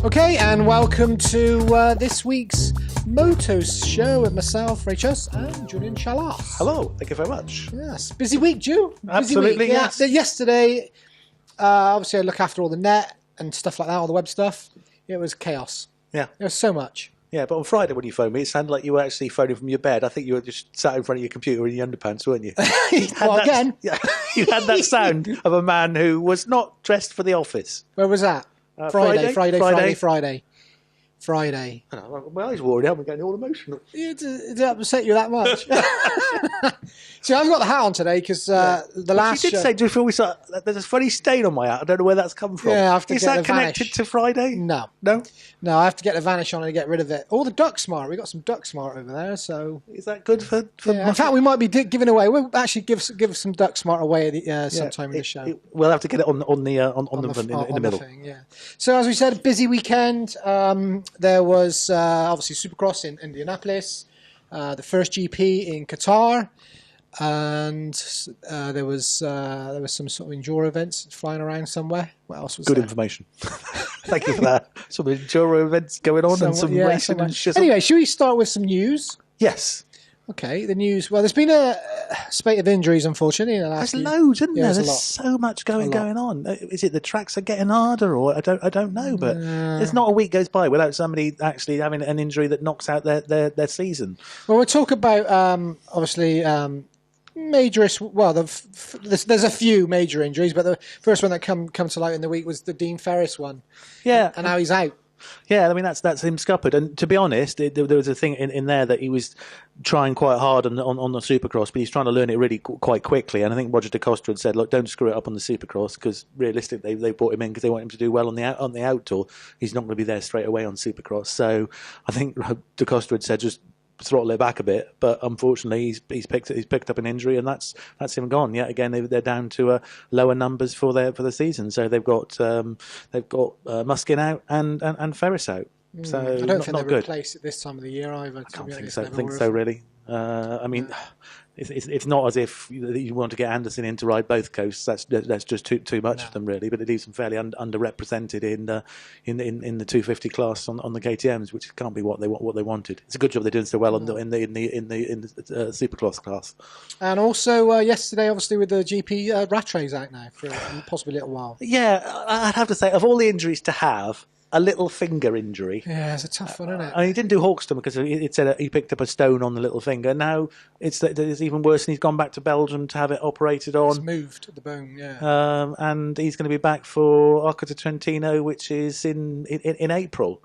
Okay, and welcome to this week's MOTO Show with myself, Chuss, and Julian Challis. Hello, thank you very much. Yes, busy week, Ju. Absolutely, week. yes. Yesterday, obviously I look after all the net and stuff like that, all the web stuff. It was chaos. Yeah. It was so much. Yeah, but on Friday when you phoned me, it sounded like you were actually phoning from your bed. I think you were just sat in front of your computer in your underpants, weren't you? Well, again. Yeah, you had that sound of a man who was not dressed for the office. Where was that? Friday. I know, my eyes watery, I'm getting all emotional. Did it upset you that much? See, I've got the hat on today because the last You did say before we start, there's a funny stain on my hat. I don't know where that's come from. Yeah, I have to Is get that the connected vanish. to Friday? No. No? No, I have to get the vanish on and get rid of it. All the Ducksmart. We got some Ducksmart over there, so... Is that good for Yeah, in fact, we might be giving away. We'll actually give some Ducksmart away at sometime in the show. We'll have to get it in the middle. Thing, yeah. So as we said, a busy weekend. There was obviously Supercross in Indianapolis, the first GP in Qatar, and there was some sort of enduro events flying around somewhere. What else was Good there? information. Thank you for that. Some enduro events going on and some racing and shit. Anyway, should we start with some news? Yes. Okay, the news. Well, there's been a spate of injuries, unfortunately. In the last There's loads, isn't there? there's There's so much going on. Is it the tracks are getting harder, or I don't know? But there's not a week goes by without somebody actually having an injury that knocks out their season. Well, we'll talk about obviously major. Well, there's a few major injuries, but the first one that come to light in the week was the Dean Ferris one. Yeah, and now he's out. Yeah, I mean that's him scuppered. And to be honest, there was a thing in there that he was trying quite hard on the Supercross, but he's trying to learn it really quite quickly. And I think Roger DaCosta had said, "Look, don't screw it up on the Supercross because realistically, they brought him in because they want him to do well on the outdoor. He's not going to be there straight away on Supercross." So I think DaCosta had said just throttle it back a bit, but unfortunately he's picked up an injury, and that's him gone. Yet again, they're down to lower numbers for the season. So they've got Muskin out and Ferris out. So I don't think not they good. Replace it this time of the year either. I don't think so really. I mean, it's not as if you want to get Anderson in to ride both coasts. That's just too much for them really. But it leaves them fairly underrepresented in the 250 class on the KTM's, which can't be what they wanted. It's a good job they're doing so well in the Supercross class. And also yesterday, obviously with the GP, Rattray's out now for possibly a little while. Yeah, I'd have to say of all the injuries to have, a little finger injury. Yeah, it's a tough one, isn't it? I mean, he didn't do Hawkstone because it said he picked up a stone on the little finger. Now it's even worse, and he's gone back to Belgium to have it operated on. It's moved the bone, yeah. And he's going to be back for Arco di Trentino, which is in April.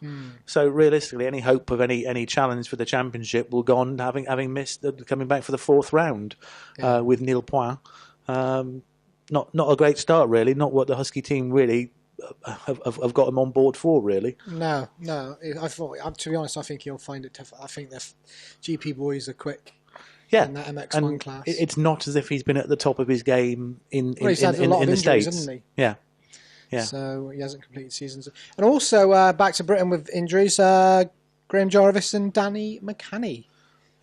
So realistically, any hope of any challenge for the championship will gone, having missed coming back for the fourth round with Neil Point. Not a great start, really. Not what the Husky team really have got him on board for, really. No. I thought, to be honest, I think he'll find it tough. I think the GP boys are quick. Yeah, in that MX1 class. It's not as if he's been at the top of his game in he's had a lot of the injuries, States. hasn't he? Yeah. So he hasn't completed seasons. And also back to Britain with injuries. Graham Jarvis and Danny McCanney.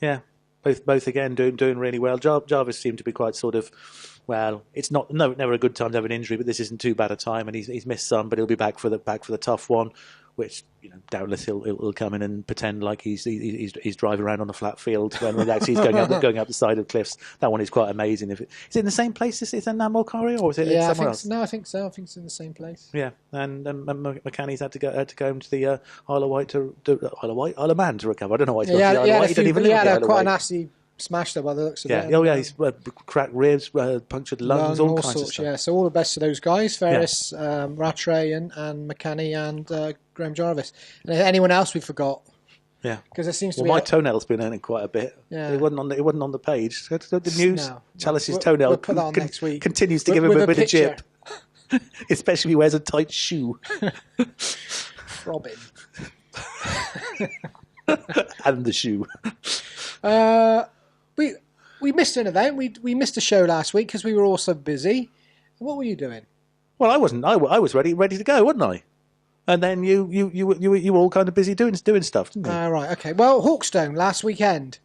Yeah, both again doing really well. Jarvis seemed to be quite sort of. Well, it's never a good time to have an injury, but this isn't too bad a time, and he's missed some, but he'll be back for the tough one, which doubtless he'll come in and pretend like he's driving around on a flat field when actually he's going up the side of cliffs. That one is quite amazing. Is it in the same place? Is it in Namor or is it somewhere else? No, I think so. I think it's in the same place. Yeah, and McCanney's had to go him to the Isle of Man to recover. I don't know why he's gone to the Isle of Wight. He didn't even live on the Isle of quite Wight. a nasty smash there by the looks of it. Yeah, he's cracked ribs, punctured lungs, all kinds of stuff. Yeah, so all the best to those guys, Ferris, Rattray and McCanney and Graham Jarvis. And anyone else we forgot? Yeah, because there seems to be my toenail's been earning quite a bit. Yeah, it wasn't on the page. The news. No. Challis's toenail we'll put that on next week. Continues to give him a bit of jip, especially if he wears a tight shoe. Robin. And the shoe. We missed an event. We missed a show last week because we were all so busy. What were you doing? Well, I wasn't. I was ready to go, wasn't I? And then you were all kind of busy doing stuff, didn't you? Right. Okay. Well, Hawkstone last weekend.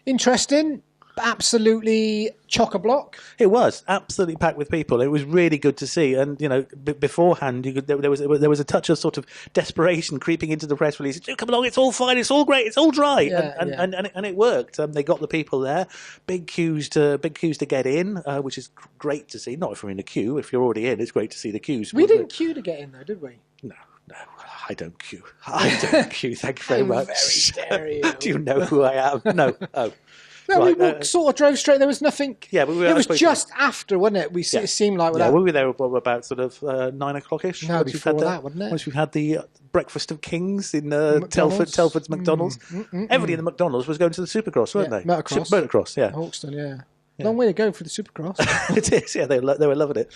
Interesting. absolutely chock-a-block. It was absolutely packed with people. It was really good to see. And beforehand, there was a touch of sort of desperation creeping into the press release. Come along, it's all fine, it's all great, it's all dry, and it worked. They got the people there. Big queues to get in, which is great to see. Not if you're in a queue. If you're already in, it's great to see the queues. We didn't queue to get in, though, did we? No. I don't queue. Thank you very much. Very dare you. Do you know who I am? No. Oh. No, right, we sort of drove straight. There was nothing. Yeah, but it was just after, wasn't it? It seemed like. Yeah, we were there about sort of 9 o'clock-ish. No, before that, wasn't it? Once we've had the breakfast of kings in Telford's McDonald's. Everybody in the McDonald's was going to the Supercross, weren't they? Motocross, yeah. Hawkstone, yeah. Long way to go for the Supercross. It is, yeah. They were loving it.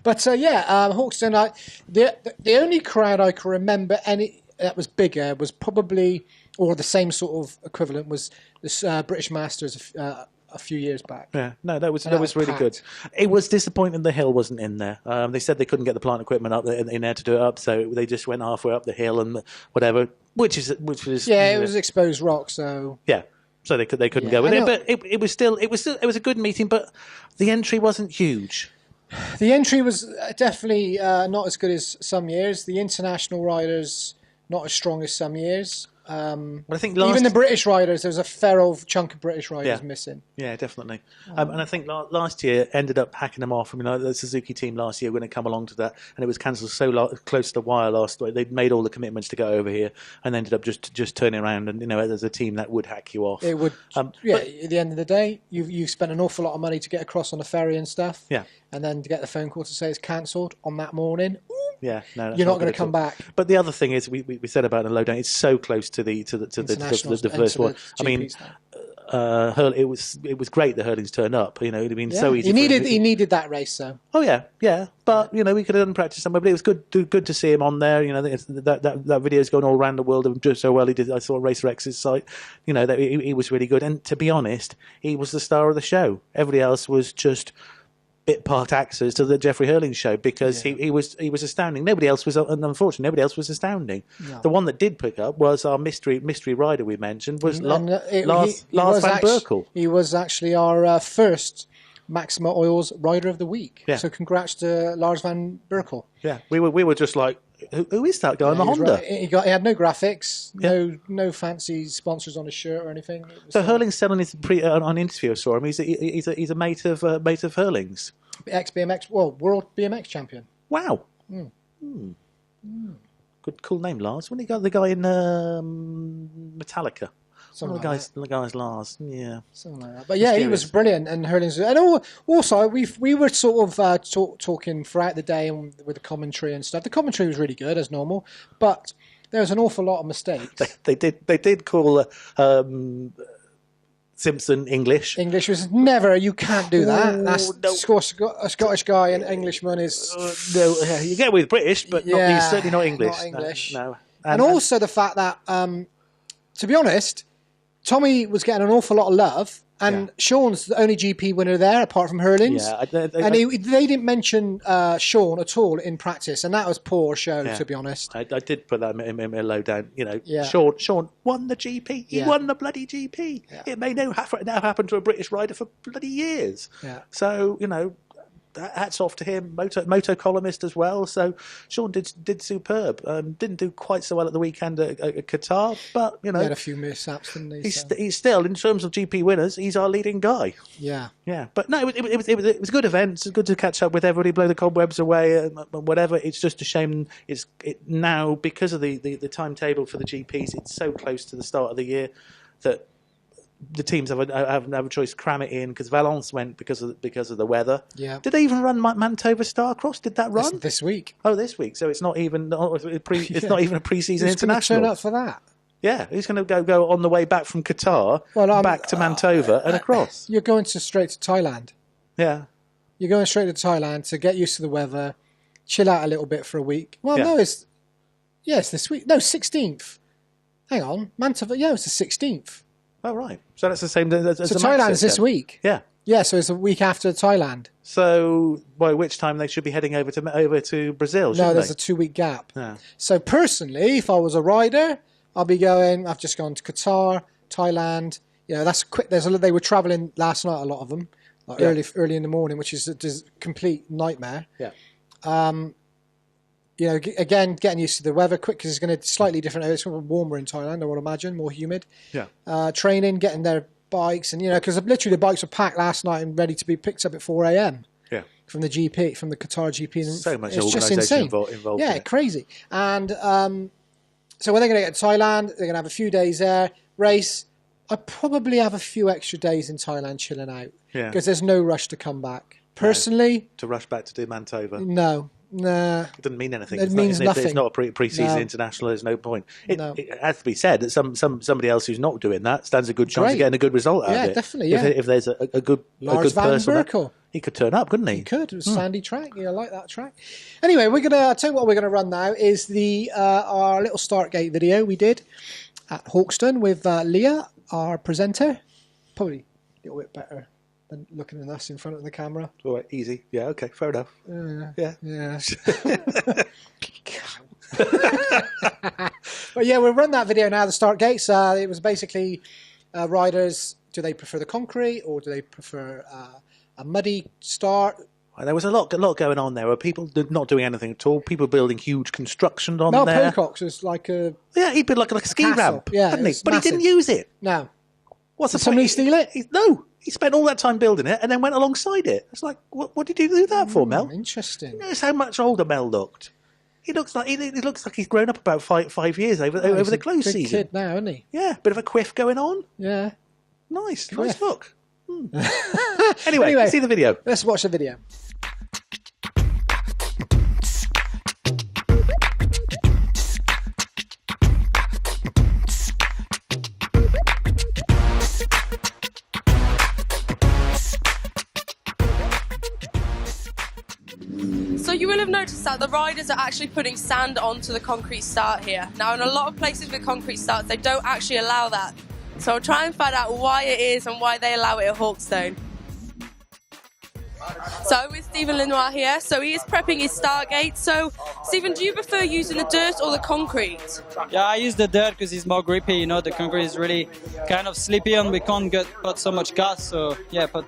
But Hawkstone. The only crowd I can remember that was bigger was probably, or the same sort of equivalent, was this British Masters a few years back. Yeah, no, that was really packed. good. It was disappointing the hill wasn't in there. They said they couldn't get the plant equipment up in there to do it up, so they just went halfway up the hill and whatever, which was it was exposed rock, so yeah. So they couldn't go with it, but it was a good meeting. But the entry wasn't huge. The entry was definitely not as good as some years. The international riders not as strong as some years. But I think even the British riders, there was a fair old chunk of British riders missing. Yeah, definitely. And I think last year ended up hacking them off. I mean, the Suzuki team last year, when it come along to that, and it was cancelled so close to the wire last week, they'd made all the commitments to go over here and ended up just turning around. And there's a team that would hack you off. It would. But at the end of the day, you've spent an awful lot of money to get across on the ferry and stuff. Yeah. And then to get the phone call to say it's cancelled on that morning. Yeah, no, you're not going to come back. But the other thing is, we said about the lowdown. It's so close to the first one. I mean, it was great that Hurling's turned up. It'd been so easy. He needed that race, though. Oh yeah. But we could have done practice somewhere. But it was good to see him on there. That video's going all around the world of just so well. He did. I saw Racer X's site. That he was really good. And to be honest, he was the star of the show. Everybody else was just bit part actors to the Jeffrey Hurling show because he was astounding. Nobody else was, and unfortunately, nobody else was astounding. No. The one that did pick up was our mystery rider we mentioned was Lars van Berkel. He was actually our first Maxima Oils Rider of the Week. Yeah. So congrats to Lars van Berkel. Yeah, we were just like, who is that guy on the Honda? Right. He had no graphics, no fancy sponsors on his shirt or anything. So Hurling's selling his on an interview I saw him. He's a mate of Hurling's. World BMX champion. Wow. Good, cool name, Lars. When he got the guy in Metallica. The guy's Lars, yeah. Something like that. But yeah, he was brilliant, and Hurling's. And also, we were sort of talking throughout the day and with the commentary and stuff. The commentary was really good as normal, but there was an awful lot of mistakes. They did call Simpson English. English was never. You can't do that. A Scottish guy and Englishman is no. You get with British, but he's certainly not English. Not English. No. And also the fact that, to be honest, Tommy was getting an awful lot of love, and Sean's the only GP winner there, apart from Hurling's. Yeah, they didn't mention Sean at all in practice, and that was poor show, to be honest. I did put that in my lowdown. Sean won the GP. He won the bloody GP. Yeah. It may now happen to a British rider for bloody years. Yeah. So, hats off to him, moto columnist as well. So Sean did superb. Didn't do quite so well at the weekend at Qatar, but he had a few mishaps, didn't he? He's still, in terms of GP winners, he's our leading guy. Yeah. But no, it was a good event. It's good to catch up with everybody, blow the cobwebs away, and whatever. It's just a shame. Now because of the timetable for the GPs, it's so close to the start of the year that the teams have a choice to cram it in because Valence went because of the weather. Yeah. Did they even run Mantova Starcross? Did that run this week? Oh, this week. So it's not even it's not even a pre-season international. Turn up for that? Yeah, who's going to go on the way back from Qatar back to Mantova and across? You're going straight to Thailand. Yeah. You're going straight to Thailand to get used to the weather, chill out a little bit for a week. Well, no, it's this week. No, 16th. Hang on, Mantova. Yeah, it's the 16th. Oh, right. So that's the same as so Thailand's this week. Yeah. Yeah, so it's a week after Thailand. So by which time they should be heading over to Brazil, shouldn't No, there's a 2-week gap. Yeah. So personally, if I was a rider, I'd be going, I've just gone to Qatar, Thailand, that's quick. They were travelling last night, a lot of them, like early in the morning, which is a complete nightmare. Yeah. Again, getting used to the weather quick because it's going to slightly different. It's warmer in Thailand, I would imagine, more humid. Yeah. Training, getting their bikes, and because literally the bikes were packed last night and ready to be picked up at 4 a.m. Yeah. From the GP, from the Qatar GP. So much it's just insane. Involved. Yeah, crazy. And so when they're going to get to Thailand, they're going to have a few days there, race. I probably have a few extra days in Thailand chilling out because there's no rush to come back. Personally, to rush back to do Mantova. No. Nah. It doesn't mean anything. It means nothing. It's not a pre-season international. There's no point. It has to be said that somebody else who's not doing that stands a good chance of getting a good result out of it. Yeah, definitely. Yeah. If there's a good person, he could turn up, couldn't he? He could. It was a sandy track. Yeah, I like that track. Anyway, I'll tell you what we're gonna run now is our little start gate video we did at Hawkstone with Leah, our presenter. Probably a little bit better than looking at us in front of the camera. All right, easy. Yeah, okay, fair enough. Yeah. But yeah, we'll run that video now, the start gates. It was basically riders, do they prefer the concrete or do they prefer a muddy start? There was a lot going on there. Were people not doing anything at all? People building huge construction on there. Mel Pocock's was like a... Yeah, he built like a ski ramp, hadn't he? But massive. He didn't use it. No. What's the point? Somebody steal it? No. He spent all that time building it and then went alongside it. It's like, what did you do that for, Mel? Interesting. Notice how much older Mel looked. He looks like he's grown up about 5 years over the close season. He's a kid now, isn't he? Yeah, bit of a quiff going on. Yeah. Nice look. Anyway, see the video. Let's watch the video. So you will have noticed that the riders are actually putting sand onto the concrete start here. Now in a lot of places with concrete starts they don't actually allow that. So I'll try and find out why it is and why they allow it at Hawkstone. So with Stephen Lenoir here, so he is prepping his start gate. So Stephen, do you prefer using the dirt or the concrete? Yeah, I use the dirt because it's more grippy, the concrete is really kind of slippy and we can't put so much gas, so yeah, put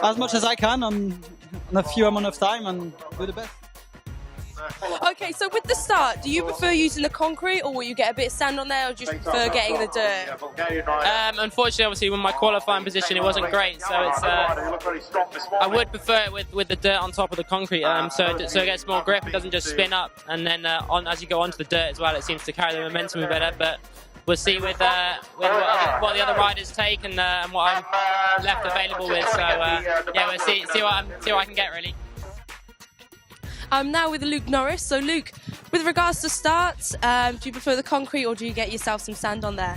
as much as I can on a few amount of time and do the best. Okay, so with the start, do you prefer using the concrete or will you get a bit of sand on there or just prefer getting the dirt? Unfortunately, obviously, with my qualifying position, it wasn't great, so it's I would prefer it with the dirt on top of the concrete, so it gets more grip, it doesn't just spin up, and then as you go onto the dirt as well, it seems to carry the momentum better, but we'll see with what the other riders take and what I'm left available with, so we'll see what I can get, really. I'm now with Luke Norris. So Luke, with regards to starts, do you prefer the concrete or do you get yourself some sand on there?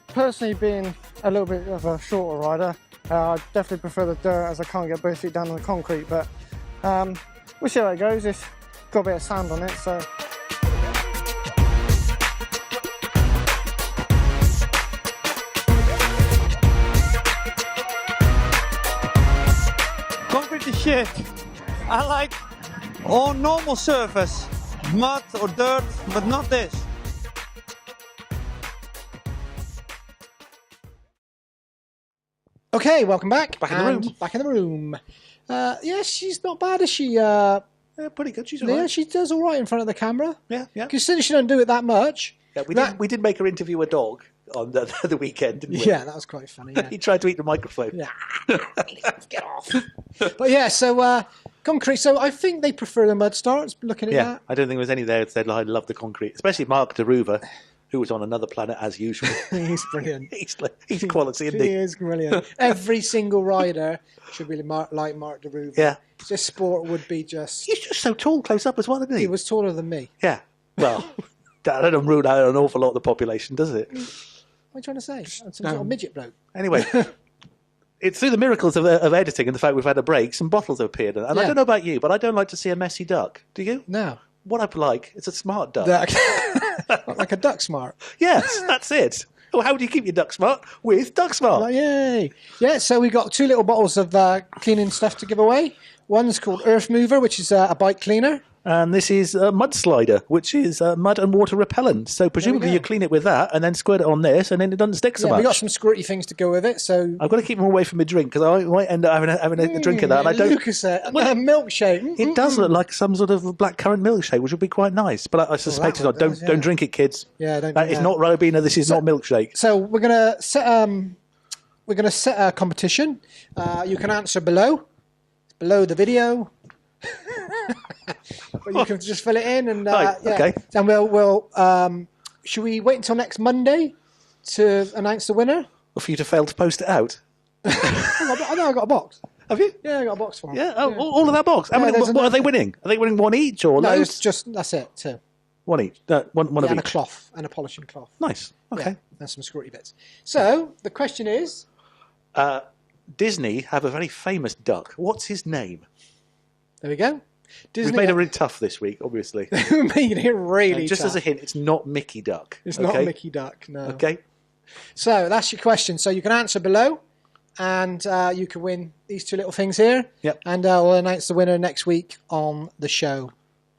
Personally, being a little bit of a shorter rider, I definitely prefer the dirt as I can't get both feet down on the concrete, but we'll see how it goes. It's got a bit of sand on it, so... Concrete is shit. I like on normal surface, mud or dirt, but not this. Okay, welcome back. Back in the room. Back in the room. Yeah, she's not bad, is she? Yeah, pretty good. She's all right. Yeah, she does all right in front of the camera. Yeah. Considering she don't do it that much. Yeah, we did make her interview a dog on the weekend, didn't we? Yeah, that was quite funny. Yeah. He tried to eat the microphone. Yeah. Get off. But yeah, so concrete. So I think they prefer the mud starts, looking at that. I don't think there was any there that said, I love the concrete. Especially Mark Deruva, who was on another planet as usual. He's brilliant. he's quality, isn't he? He is brilliant. Every single rider should be like Mark Deruva. Yeah. This sport would be just... He's just so tall close up as well, isn't he? He was taller than me. Yeah. Well, that doesn't rule out an awful lot of the population, does it? What are you trying to say? Some sort of midget bloke. Anyway, it's through the miracles of editing and the fact we've had a break, some bottles have appeared. And I don't know about you, but I don't like to see a messy duck. Do you? No. What I like is a smart duck. Like a Ducksmart. Yes, that's it. Well, how do you keep your Ducksmart? With Ducksmart. Oh, yay. Yeah, so we've got 2 little bottles of cleaning stuff to give away. One's called Earth Mover, which is a bike cleaner. And this is a mud slider, which is mud and water repellent. So presumably go. you clean it with that and then squirt it on this, and then it doesn't stick so Yeah, much. we got some squirty things to go with it. So I've got to keep them away from my drink because I might end up having a drink of that. And I don't. Lucozade, a milkshake. It does look like some sort of blackcurrant milkshake, which would be quite nice. But I suspect it's not. Don't drink it, kids. Yeah, don't. It's not Ribena. This is not milkshake. So we're gonna set a competition. You can answer below the video. But you can just fill it in and okay. And we'll should we wait until next Monday to announce the winner? Or for you to fail to post it out. I know I got a box. Have you? Yeah, I got a box for them. Yeah. Oh, all of that box. How many, what are they winning? Are they winning one each or No, loads? it's just that's it. Two. One each. One of And a each. cloth and a polishing cloth. Nice. Okay. Yeah, and some squirty bits. So the question is, Disney have a very famous duck. What's his name? there we go. Disney We've made it really tough this week, obviously. made it really Just tough. as a hint, it's not Mickey Duck. It's okay? not Mickey Duck. No. Okay. So that's your question. So you can answer below, and you can win these two little things here. Yep. And we'll announce the winner next week on the show.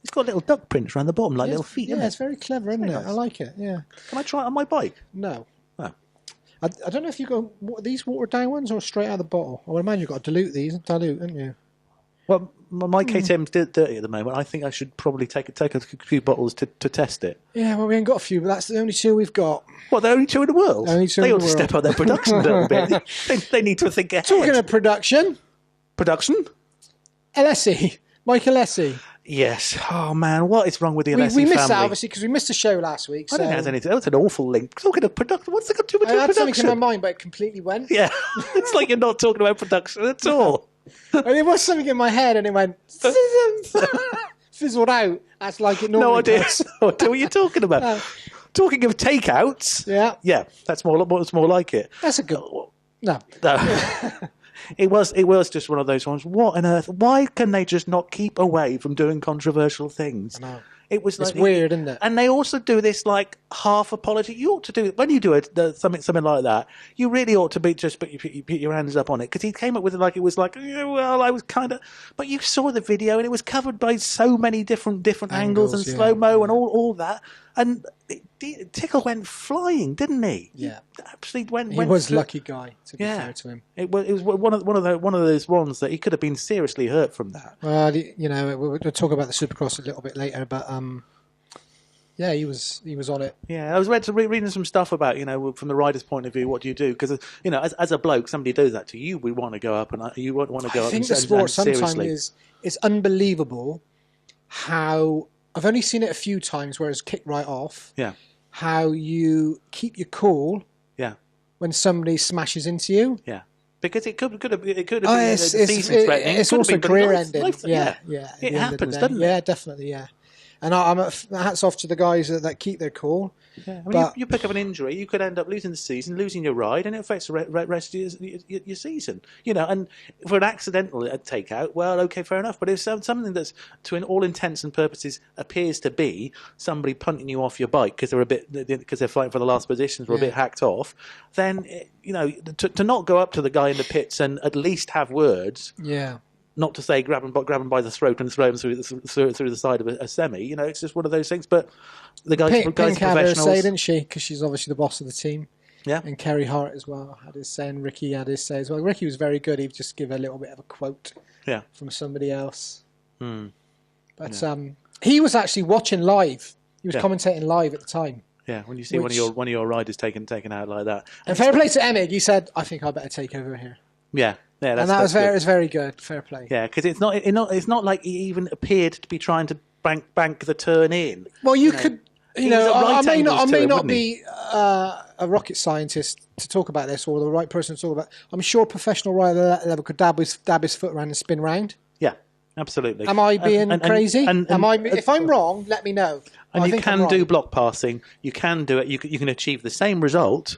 It's got little duck prints around the bottom, like little feet. Yeah, isn't it's it? very clever, isn't it? nice. I like it. Yeah. Can I try it on my bike? No. Oh. I don't know if you got these watered down ones or straight out of the bottle. I would imagine you've got to dilute these, haven't you? Well, my KTM's dirty at the moment. I think I should probably take a few bottles to test it. Yeah, well, we ain't got a few, but that's the only two we've got. What, they're only two in the world? Only two they in ought the to world. step up their production a little bit. They need to think ahead. Talking of production, Production? Alessi, Mike Alessi. Yes. Oh, man, what is wrong with the Alessi We missed family? that, obviously, because we missed the show last week. I So don't think it has anything. That's an awful link. Talking of production, what's it got to do with I had production? something in my mind, but it completely went. Yeah, it's like you're not talking about production at all. And there was something in my head, and it went fizzled out. That's like it normally No idea. does. No idea what you're talking about. No. Talking of takeouts, Yeah, that's more like it. that's a good. No, No. It was just one of those ones. What on earth? Why can they just not keep away from doing controversial things? I know. It was It's like, weird, isn't it? And they also do this like half apology. You ought to do when you do something like that. You really ought to just put your hands up on it, because he came up with it like it was like, yeah, well, I was kind of. But you saw the video and it was covered by so many different angles and yeah, slow mo and all that. And Tickle went flying, didn't he? Yeah. He absolutely went. He was through- lucky guy, to be fair to him. It was one of those ones that he could have been seriously hurt from that. Well, you know, we'll talk about the Supercross a little bit later, but yeah, he was on it. Yeah, I was reading some stuff about, from the rider's point of view, what do you do? Because as a bloke, somebody does that to you, we want to go up and you want to go up. I think and, the sport sometimes seriously. is unbelievable how I've only seen it a few times where it's kicked right off. Yeah. How you keep your cool. Yeah. When somebody smashes into you. Yeah. Because it could have been It's season threatening. It's also career ending. Yeah. It happens, doesn't it? Yeah, definitely. Yeah. And I'm hats off to the guys that keep their cool. Yeah. I mean, you pick up an injury, you could end up losing the season, losing your ride, and it affects the rest of your season. And for an accidental takeout, well, okay, fair enough. But if something that's, to all intents and purposes, appears to be somebody punting you off your bike because they're fighting for the last positions or a bit hacked off, then to not go up to the guy in the pits and at least have words. Yeah. Not to say grab him by the throat and throw him through the side of a semi. It's just one of those things. But the guys Pink had her professionals. say, didn't she? Because she's obviously the boss of the team. Yeah. And Kerry Hart as well had his say, and Ricky had his say as well. Ricky was very good. He'd just give a little bit of a quote from somebody else. But he was actually watching live. He was commentating live at the time. Yeah, when you see one of your riders taken out like that. And fair play to Emig, he said, "I think I better take over here." Yeah. Yeah, and that was very good. Fair play. Yeah, because it's not like he even appeared to be trying to bank the turn in. Well, you could, I may not be a rocket scientist to talk about this or the right person to talk about. I'm sure a professional rider at that level could dab his foot around and spin round. Yeah, absolutely. Am I being crazy? If I'm wrong, let me know. And you can do block passing. You can do it. You can achieve the same result,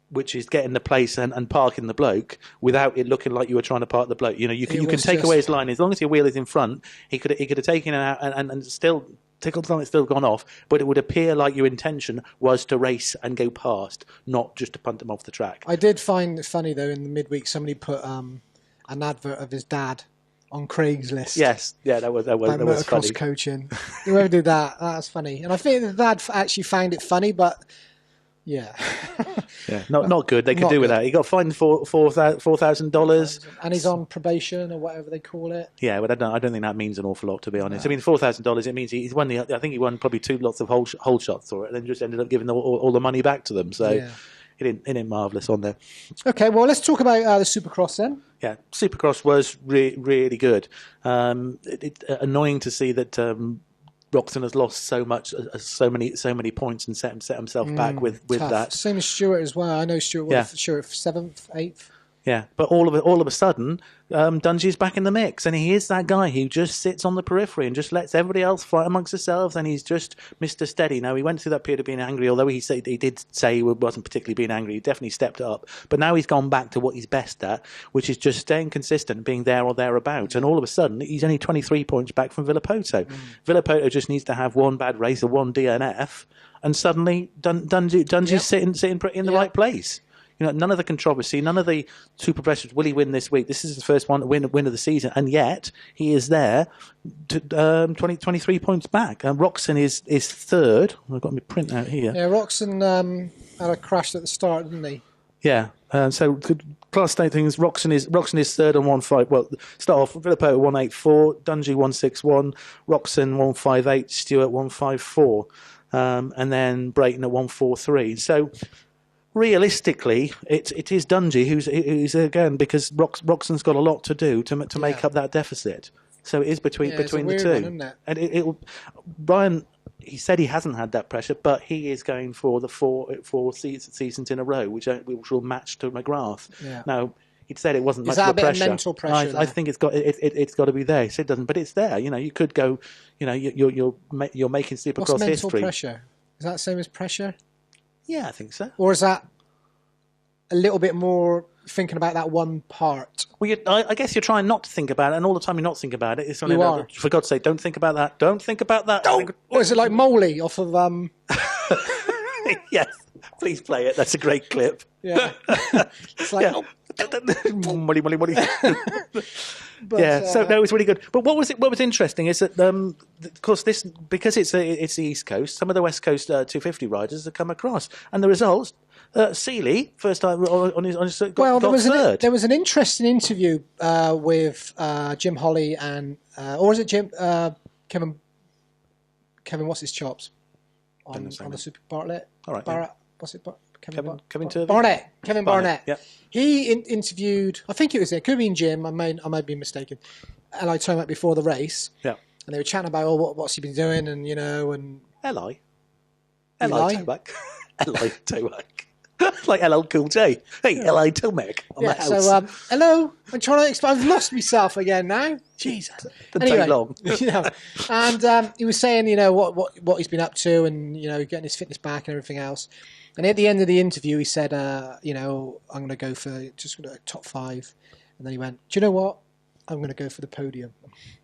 which is getting the place and parking the bloke without it looking like you were trying to park the bloke. You can take away his line as long as your wheel is in front. He could have taken it out and still tickled on. It's still gone off, but it would appear like your intention was to race and go past, not just to punt him off the track. I did find it funny though in the midweek somebody put an advert of his dad on Craigslist. Yes, yeah, that was Like motocross motocross funny. coaching. Whoever did that, that's funny. And I think the dad actually found it funny, but yeah. Yeah, not good. They could Not do with good. that. He got fined for $4,000. And he's on probation or whatever they call it. Yeah, but I don't think that means an awful lot, to be honest. I mean, $4,000. It means he's won I think he won probably 2 lots of whole shots for it, and then just ended up giving all the money back to them. So Yeah. it didn't marvelous on there. Okay, well, let's talk about the Supercross then. Yeah, Supercross was really good. Annoying to see that Roxon has lost so many points and set himself back with Tough. that. Same as Stuart as well. I know Stuart was Stuart 7th, 8th. Yeah, but all of a sudden, Dungey's back in the mix, and he is that guy who just sits on the periphery and just lets everybody else fight amongst themselves, and he's just Mr. Steady. Now, he went through that period of being angry, although he did say he wasn't particularly being angry. He definitely stepped up, but now he's gone back to what he's best at, which is just staying consistent, being there or thereabouts, and all of a sudden, he's only 23 points back from Villapoto. Villapoto just needs to have one bad race or one DNF, and suddenly Dungey's sitting pretty in the right place. You know, none of the controversy, none of the super pressures. Will he win this week? This is his first win of the season, and yet he is there, 23 points back. Roxon is third. I've got my print out here. Yeah, Roxon had a crash at the start, didn't he? Yeah. So class state things. Roxon is third on 1.5. Well, start off with Villapoto 1.84, Dungey 1.61, Roxon 1.58, Stewart 1.54, and then Brayton at 1.43. So. Realistically, it is Dungey who's again, because Roxon's got a lot to do to make up that deficit. So it is between the two. One, isn't it? And Brian, he said he hasn't had that pressure, but he is going for the four seasons in a row, which will match to McGrath. Yeah. Now, he'd said it wasn't Is much that of a bit pressure. of mental pressure? I think it's got to be there. So it doesn't, but it's there. You know, you could go. You know, you're making Supercross What's mental history. pressure? Is that the same as pressure? Yeah, I think so. Or is that a little bit more thinking about that one part? Well, I guess you're trying not to think about it, and all the time you're not thinking about it. It's something You are. For God's sake, don't think about that. Don't think about that. Or is it like Moley off of... Yes, please play it. That's a great clip. Yeah. It's like... Molly. But, Yeah, so no, it was really good. But what was interesting is that, of course, because it's the East Coast, some of the West Coast 250 riders have come across, and the results. Seeley, first time on his got third. There was an interesting interview with Jim Holly and or is it Jim Kevin? What's his chops on the Super Bartlett? All right, Barrett. What's it? Kevin Turvey? Barnett. Kevin Barnett. Yeah. He interviewed. I think it was it. Could have been Jim. I might be mistaken. And I told him that before the race. Yeah. And they were chatting about what's he been doing, and and Eli Eli? Tomac. Eli Tomac. Like LL Cool J. Hey, Eli Tomac on the house. So hello. I'm trying to explain. I've lost myself again now. Jesus. Doesn't take long. And he was saying, what he's been up to, and getting his fitness back and everything else. And at the end of the interview, he said, I'm going to go for just top 5. And then he went, do you know what? I'm going to go for the podium.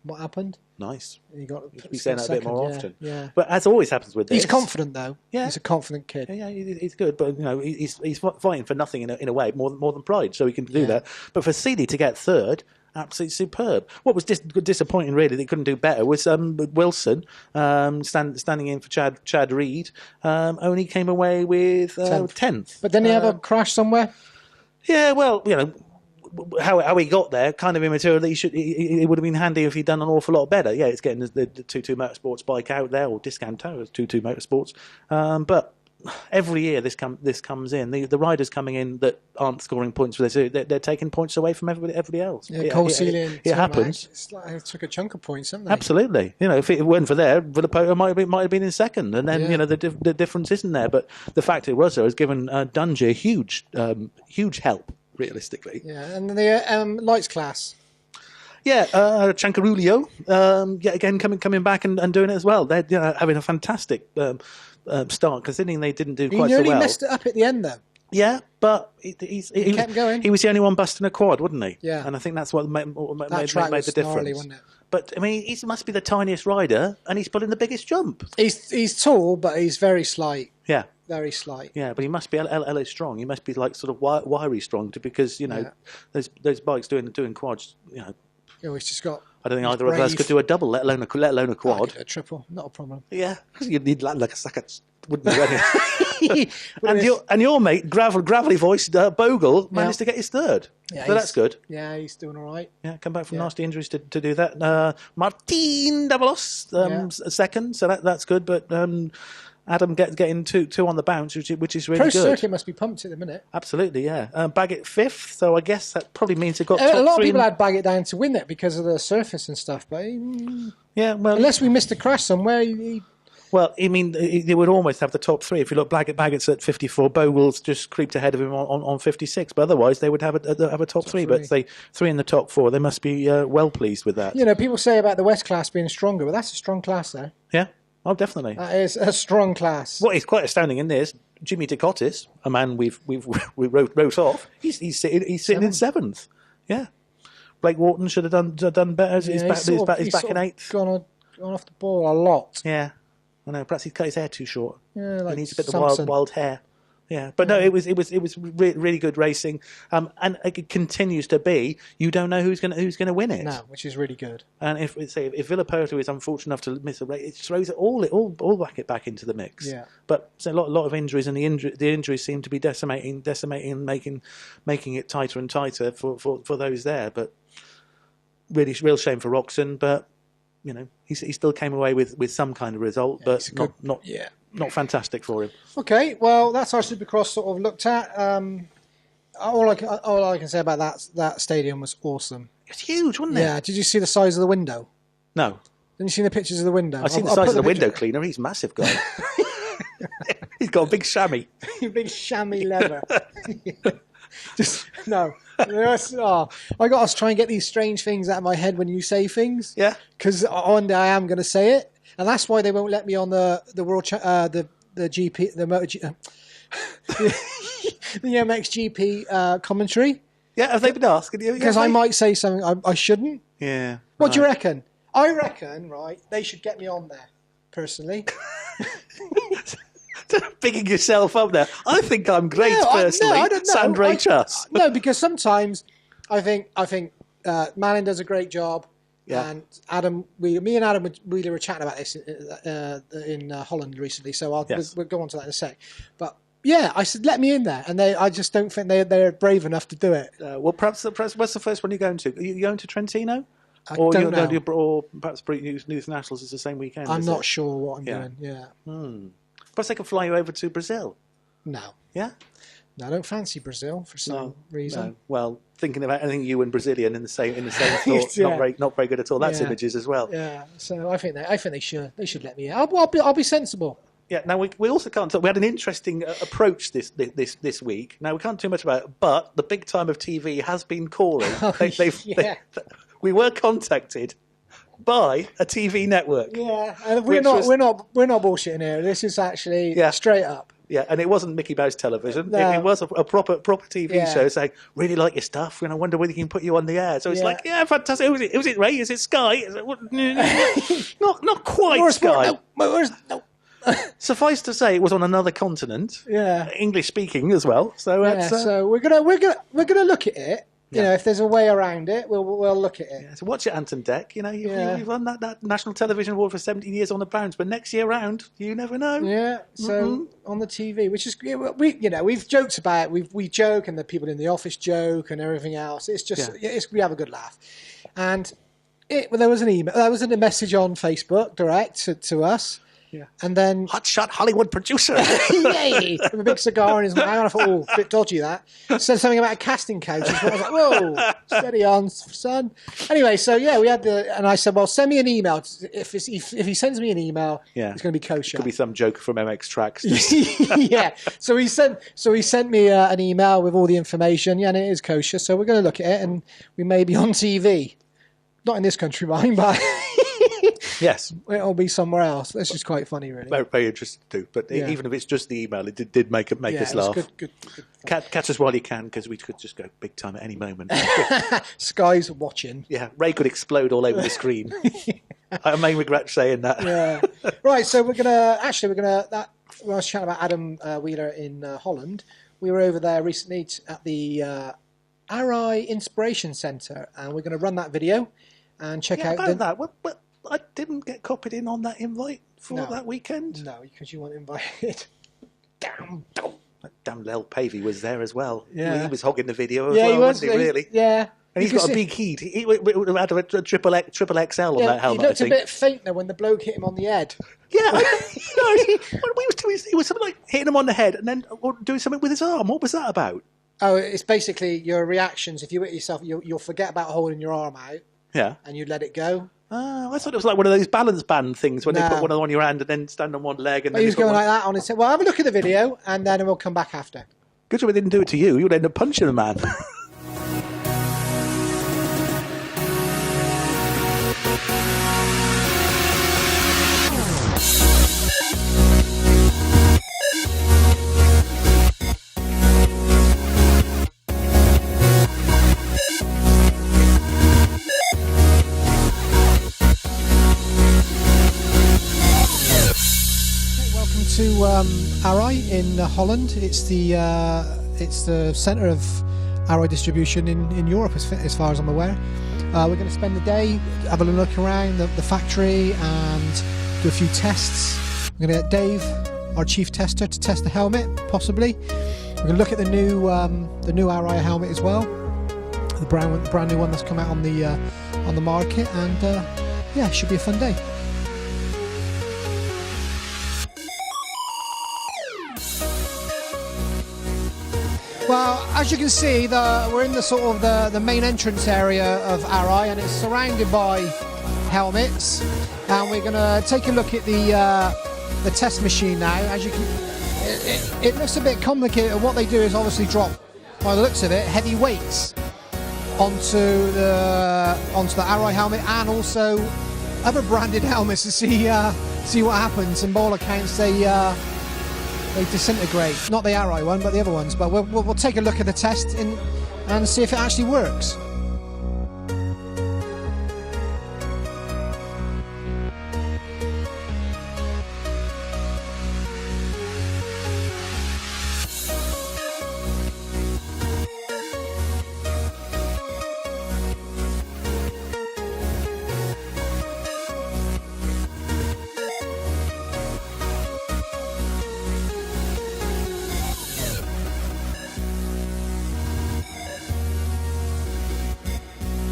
What happened? Nice. He got. He's saying that a bit more often. Yeah. But as always happens with this, he's confident though. Yeah. He's a confident kid. Yeah, he's good, but he's fighting for nothing in a way, more than pride, so he can do that. But for Seeley to get third, absolutely superb. What was disappointing, really, that he couldn't do better was Wilson standing in for Chad Reed. Only came away with 10th. But didn't he have a crash somewhere? Yeah, well, how he got there, kind of immaterial. It would have been handy if he'd done an awful lot better. Yeah, it's getting the 2-2 Motorsports bike out there, or Discount Tower 2-2 Motorsports. But every year this comes in. The riders coming in that aren't scoring points for this, they're taking points away from everybody else. Yeah, Cole Seeley and it happens. It's like they took a chunk of points, haven't they? Absolutely. If it weren't for there, Villapoto might have been in second, and then the difference isn't there. But the fact it was there has given Dungey huge help. Realistically, yeah, and the lights class, Chancarulio, again coming back and doing it as well. They're having a fantastic start, considering they didn't do quite so well. He nearly messed it up at the end, though. Yeah, but he kept going. He was the only one busting a quad, wasn't he? Yeah, and I think that's what made the difference. Gnarly, wasn't it? But I mean, he must be the tiniest rider, and he's pulling the biggest jump. He's tall, but he's very slight. Yeah. Very slight. Yeah, but he must be LA strong. He must be like sort of wiry strong, because those bikes doing quads, He's just got. I don't think either of us could do a double, let alone a quad. A triple, not a problem. Yeah, because you'd need like a second, wouldn't you? and your mate, gravelly voiced Bogle, managed to get his third. Yeah, so that's good. Yeah, he's doing all right. Yeah, come back from nasty injuries to do that. Martin Davalos, second, so that's good. But Adam getting two on the bounce, which is really good. Pro Circuit must be pumped at the minute. Absolutely, yeah. Baggett fifth, so I guess that probably means they've got top a lot three. of people had Baggett down to win it because of the surface and stuff, but yeah, well, unless we missed a crash somewhere. Well, I mean, they would almost have the top three. If you look, Baggett's at 54, Bogle's just creeped ahead of him on 56, but otherwise they would have a top three. But they three in the top four. They must be well pleased with that. People say about the West class being stronger, but that's a strong class there. Yeah. Oh, definitely. That is a strong class. What is quite astounding in this, Jimmy Decotis, a man we wrote off. He's sitting in seventh. Yeah. Blake Wharton should have done better. He's back in eighth. Gone off the ball a lot. Yeah. I know. Perhaps he's cut his hair too short. Yeah, he needs a bit of wild hair. Yeah, but no, it was really good racing, and it continues to be. You don't know who's going to win it. No, which is really good. And if Villapoto is unfortunate enough to miss a race, it throws it all back into the mix. Yeah. But so a lot of injuries, and the injuries seem to be decimating, and making it tighter and tighter for those there. But really, real shame for Roxon, but he still came away with some kind of result, but not fantastic for him. Okay, well, that's our Supercross sort of looked at. All I can say about that stadium was awesome. It's huge, wasn't it? Yeah. Did you see the size of the window? No. Didn't you see the pictures of the window? I've seen the size of the window cleaner. He's a massive guy. He's got a big chamois. Big chamois leather. No. I got to try and get these strange things out of my head when you say things. Yeah. Because one day I am going to say it. And that's why they won't let me on the world the GP the MotoGP the MXGP commentary. Yeah, have they been asking you? Because I might say something I shouldn't. Yeah. What do you reckon? I reckon, right, they should get me on there, personally. Bigging yourself up there. I think I'm great personally. I don't know. Sandra Chuss. No, because sometimes I think Malin does a great job. Yeah. And Adam, me and Adam were chatting about this in Holland recently, so we'll go on to that in a sec. But yeah, I said, let me in there, and I just don't think they're brave enough to do it. Well, perhaps what's the first one you're going to? Are you going to Trentino? Or perhaps Youth Nationals is the same weekend. I'm not sure what I'm doing. Yeah. Perhaps they can fly you over to Brazil. No. Yeah. No, I don't fancy Brazil for some reason. No. Well, thinking about anything you and Brazilian in the same thought, not very good at all. That's images as well. Yeah. So I think they should let me in. I'll be sensible. Yeah. Now we also can't talk. We had an interesting approach this week. Now we can't do much about it, but the big time of TV has been calling. We were contacted by a TV network. Yeah, and we're not bullshitting here. This is actually straight up. Yeah, and it wasn't Mickey Mouse television. No. It was a proper TV show saying, really like your stuff, and I wonder whether we can put you on the air. So it's like, fantastic. Was it Ray? Is it Sky? Not quite Sky. No. Suffice to say, it was on another continent. Yeah, English speaking as well. So so we're gonna look at it. If there's a way around it, we'll look at it. Yeah, so watch it, Anton Deck. You've won that national television award for 17 years on the bounce, but next year round, you never know. Yeah. So on the TV, which is we've joked about it. We joke, and the people in the office joke, and everything else. It's just we have a good laugh. And there was an email. There was a message on Facebook direct to us. Yeah. And then hotshot Hollywood producer. Yay! With a big cigar in his mouth. I thought, a bit dodgy that. Said something about a casting couch. I was like, whoa, steady on, son. Anyway, so we had and I said, well, send me an email. If he sends me an email, it's going to be kosher. Could be some joke from MX Tracks. Yeah. So he sent me an email with all the information. Yeah, and it is kosher. So we're going to look at it, and we may be on TV. Not in this country, mind, but. Yes. It'll be somewhere else. This is quite funny, really. Very, very interesting too. But even if it's just the email, it did make us laugh. Good. Catch us while you can, because we could just go big time at any moment. Sky's watching. Yeah, Ray could explode all over the screen. I may regret saying that. Yeah. Right, so when I was chatting about Adam Wheeler in Holland, we were over there recently at the Arai Inspiration Centre, and we're going to run that video and check out about that. Well, I didn't get copied in on that invite for that weekend. No, because you weren't invited. Damn. That damn little Pavey was there as well. Yeah. He was hogging the video as Yeah, well, he was. wasn't he, really? Yeah. And he's got a big heat. He would have had a triple XL on that helmet, he looked I a think. bit faint there when the bloke hit him on the head. Yeah, he was something like hitting him on the head and then doing something with his arm. What was that about? Oh, it's basically your reactions. If you hit yourself, you'll forget about holding your arm out. Yeah. And you let it go. Oh, I thought it was like one of those balance band things when they put one on your hand and then stand on one leg. And he was going like that on his head. Well, have a look at the video and then we'll come back after. Good job we didn't do it to you. You would end up punching a man. To Arai in Holland. It's the centre of Arai distribution in Europe, as far as I'm aware. We're going to spend the day, have a look around the factory and do a few tests. We're going to get Dave, our chief tester, to test the helmet, possibly. We're going to look at the new Arai helmet as well, the brand new one that's come out on the market, and yeah, it should be a fun day. Well, as you can see, we're in the sort of the main entrance area of Arai, and it's surrounded by helmets. And we're going to take a look at the test machine now. As you can, it looks a bit complicated. What they do is obviously drop, by the looks of it, heavy weights onto the Arai helmet and also other branded helmets to see what happens. And by all accounts, they disintegrate. Not the Arai one, but the other ones. But we'll take a look at the test and see if it actually works.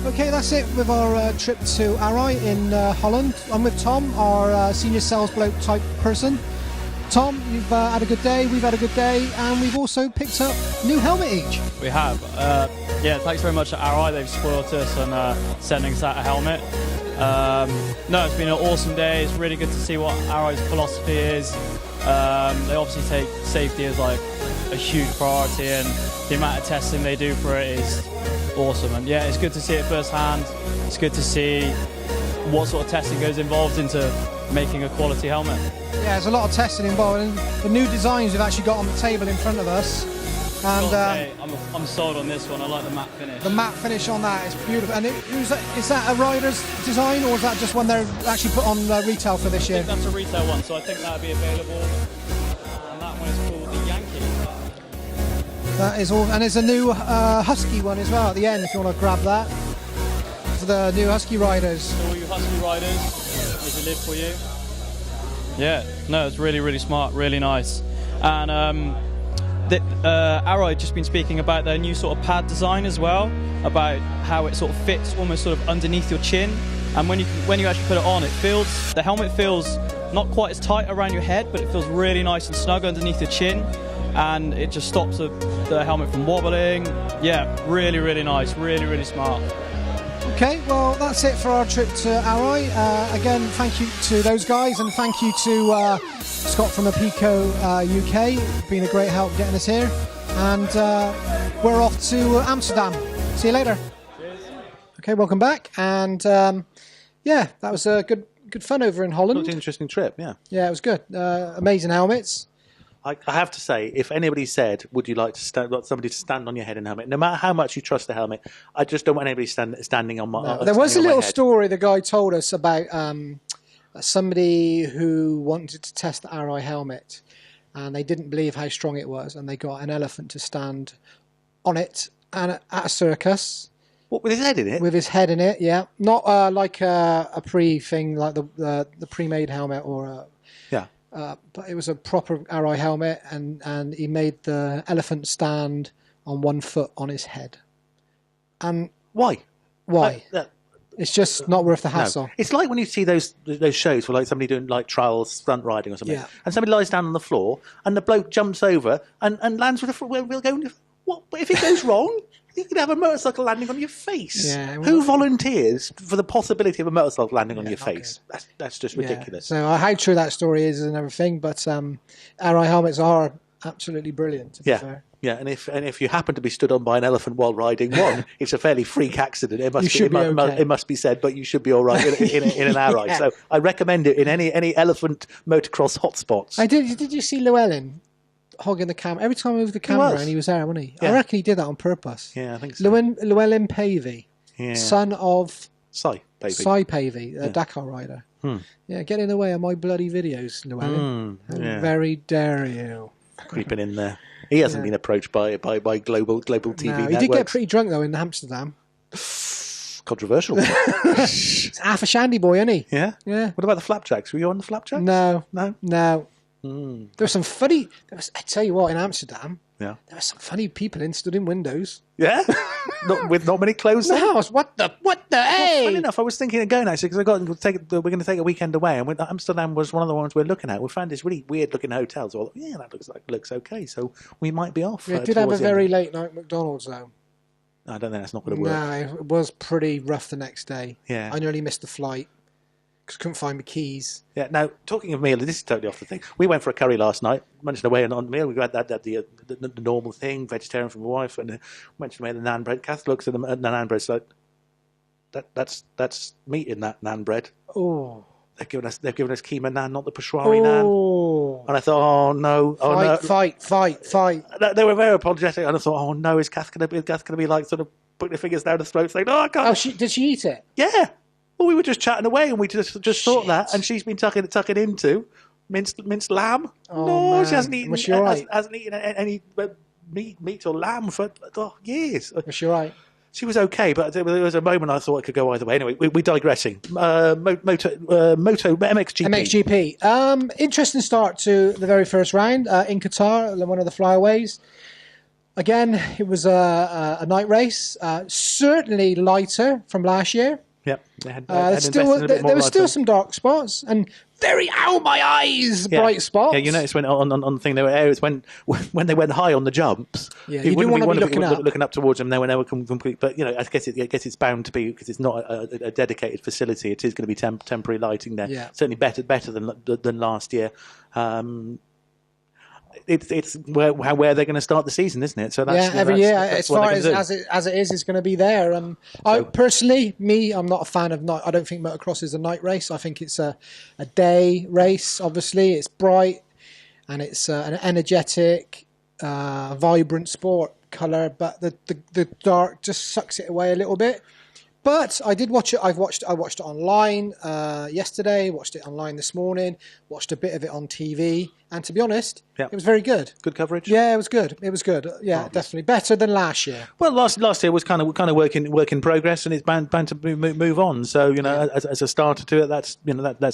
Okay, that's it with our trip to Arai in Holland. I'm with Tom, our senior sales bloke type person. Tom, you've had a good day, we've had a good day, and we've also picked up new helmet each. We have. Yeah, thanks very much to Arai. They've spoiled us and sending us out a helmet. No, it's been an awesome day. It's really good to see what Arai's philosophy is. They obviously take safety as like a huge priority, and the amount of testing they do for it is awesome. And yeah, it's good to see it firsthand. It's good to see what sort of testing goes involved into making a quality helmet. Yeah, there's a lot of testing involved, and the new designs we've actually got on the table in front of us. And I'm sold on this one. I like the matte finish. The matte finish on that is beautiful. And is that a rider's design, or is that just one they're actually put on retail for this year? I think that's a retail one, so I think that'll be available. And that one is called the Yankee. That is all, and there's a new Husky one as well at the end if you want to grab that. For the new Husky riders. So all you Husky riders, here's a lift for you. Yeah, no, it's really, really smart, really nice. And Arai just been speaking about their new sort of pad design as well, about how it sort of fits almost sort of underneath your chin. And when you actually put it on, the helmet feels not quite as tight around your head, but it feels really nice and snug underneath your chin. And it just stops the helmet from wobbling. Yeah, really, really nice, really, really smart. Okay, well, that's it for our trip to Arai. Again, thank you to those guys, and thank you to Scott from Apico UK. Been a great help getting us here. And we're off to Amsterdam. See you later. Cheers. Okay, welcome back. And yeah, that was good fun over in Holland. It was an interesting trip, yeah. Yeah, it was good. Amazing helmets. I have to say, if anybody said, would you like somebody to stand on your head in a helmet, no matter how much you trust the helmet, I just don't want anybody standing on my head. There was a little story the guy told us about somebody who wanted to test the Arai helmet, and they didn't believe how strong it was, and they got an elephant to stand on it and at a circus. What, with his head in it? With his head in it, yeah. Not like a pre-thing, like the pre-made helmet or but it was a proper Arai helmet, and he made the elephant stand on one foot on his head. And why? It's just not worth the hassle. No. It's like when you see those shows where like somebody doing like trials stunt riding or something, and somebody lies down on the floor, and the bloke jumps over and lands with a foot. We'll go. What if it goes wrong? You could have a motorcycle landing on your face. Yeah, who volunteers for the possibility of a motorcycle landing on your face? That's just ridiculous. So how true that story is and everything, but Arai helmets are absolutely brilliant, to be fair. Yeah, and if you happen to be stood on by an elephant while riding one, it's a fairly freak accident. It must be said, but you should be all right in an Arai. So I recommend it in any elephant motocross hotspots. Did you see Llewellyn hogging the camera every time I moved the camera, and he was there, wasn't he? Yeah. I reckon he did that on purpose. Yeah, I think so. Llewellyn Pavey, son of Cy Pavey, a Dakar rider. Yeah, get in the way of my bloody videos, Llewellyn. How very dare you? Creeping in there. He hasn't been approached by global TV networks. He did get pretty drunk though in Amsterdam. Controversial. It's half a shandy boy, isn't he? Yeah. Yeah. What about the flapjacks? Were you on the flapjacks? No. Mm. There was some funny. I tell you what, in Amsterdam, there were some funny people stood in windows. Yeah, with not many clothes. The house. What the? Hey! Funny enough, I was thinking of going actually because we're going to take a weekend away, and Amsterdam was one of the ones we're looking at. We found this really weird looking hotel. So that looks okay. So we might be off. It did have a very late night McDonald's though. I don't think that's not going to work. No, it was pretty rough the next day. Yeah, I nearly missed the flight. Couldn't find my keys. Yeah. Now, talking of meal, this is totally off the thing. We went for a curry last night. Mentioned away on meal. We had the normal thing, vegetarian from my wife, and mentioned away the naan bread. Kath looks at the naan bread, so that's meat in that naan bread. Oh. They've given us keema naan, not the peshwari naan. And I thought, oh no, Fight. They were very apologetic, and I thought, oh no, is Kath going to be like sort of putting her fingers down her throat, saying, oh I can't. Oh, did she eat it? Yeah. Well, we were just chatting away, and we just thought that, and she's been tucking into minced lamb. Oh, no, man. she hasn't eaten. Was she all right? Hasn't eaten any meat or lamb for years. Was she all right? She was okay, but there was a moment I thought it could go either way. Anyway, we're digressing. Moto MXGP. MXGP. Interesting start to the very first round in Qatar, one of the flyaways. Again, it was a night race. Certainly lighter from last year. Yep. There were still some dark spots and very bright spots. Yeah, you notice when on the thing there were areas when they went high on the jumps. Yeah, you didn't want to be looking up towards them. They were never complete. But I guess it's bound to be because it's not a dedicated facility. It is going to be temporary lighting there. Yeah. Certainly better than last year. It's where they're going to start the season, isn't it? So that's, every year, as far as it is, it's going to be there. I'm not a fan of night. I don't think motocross is a night race. I think it's a day race. Obviously, it's bright and it's an energetic, vibrant sport color, but the dark just sucks it away a little bit. But I did watch it. I watched it online yesterday. Watched it online this morning. Watched a bit of it on TV. And to be honest, it was very good. Good coverage. Yeah, it was good. Yeah, definitely better than last year. Well, last year was kind of work in progress, and it's bound to move on. So as a starter to it, that's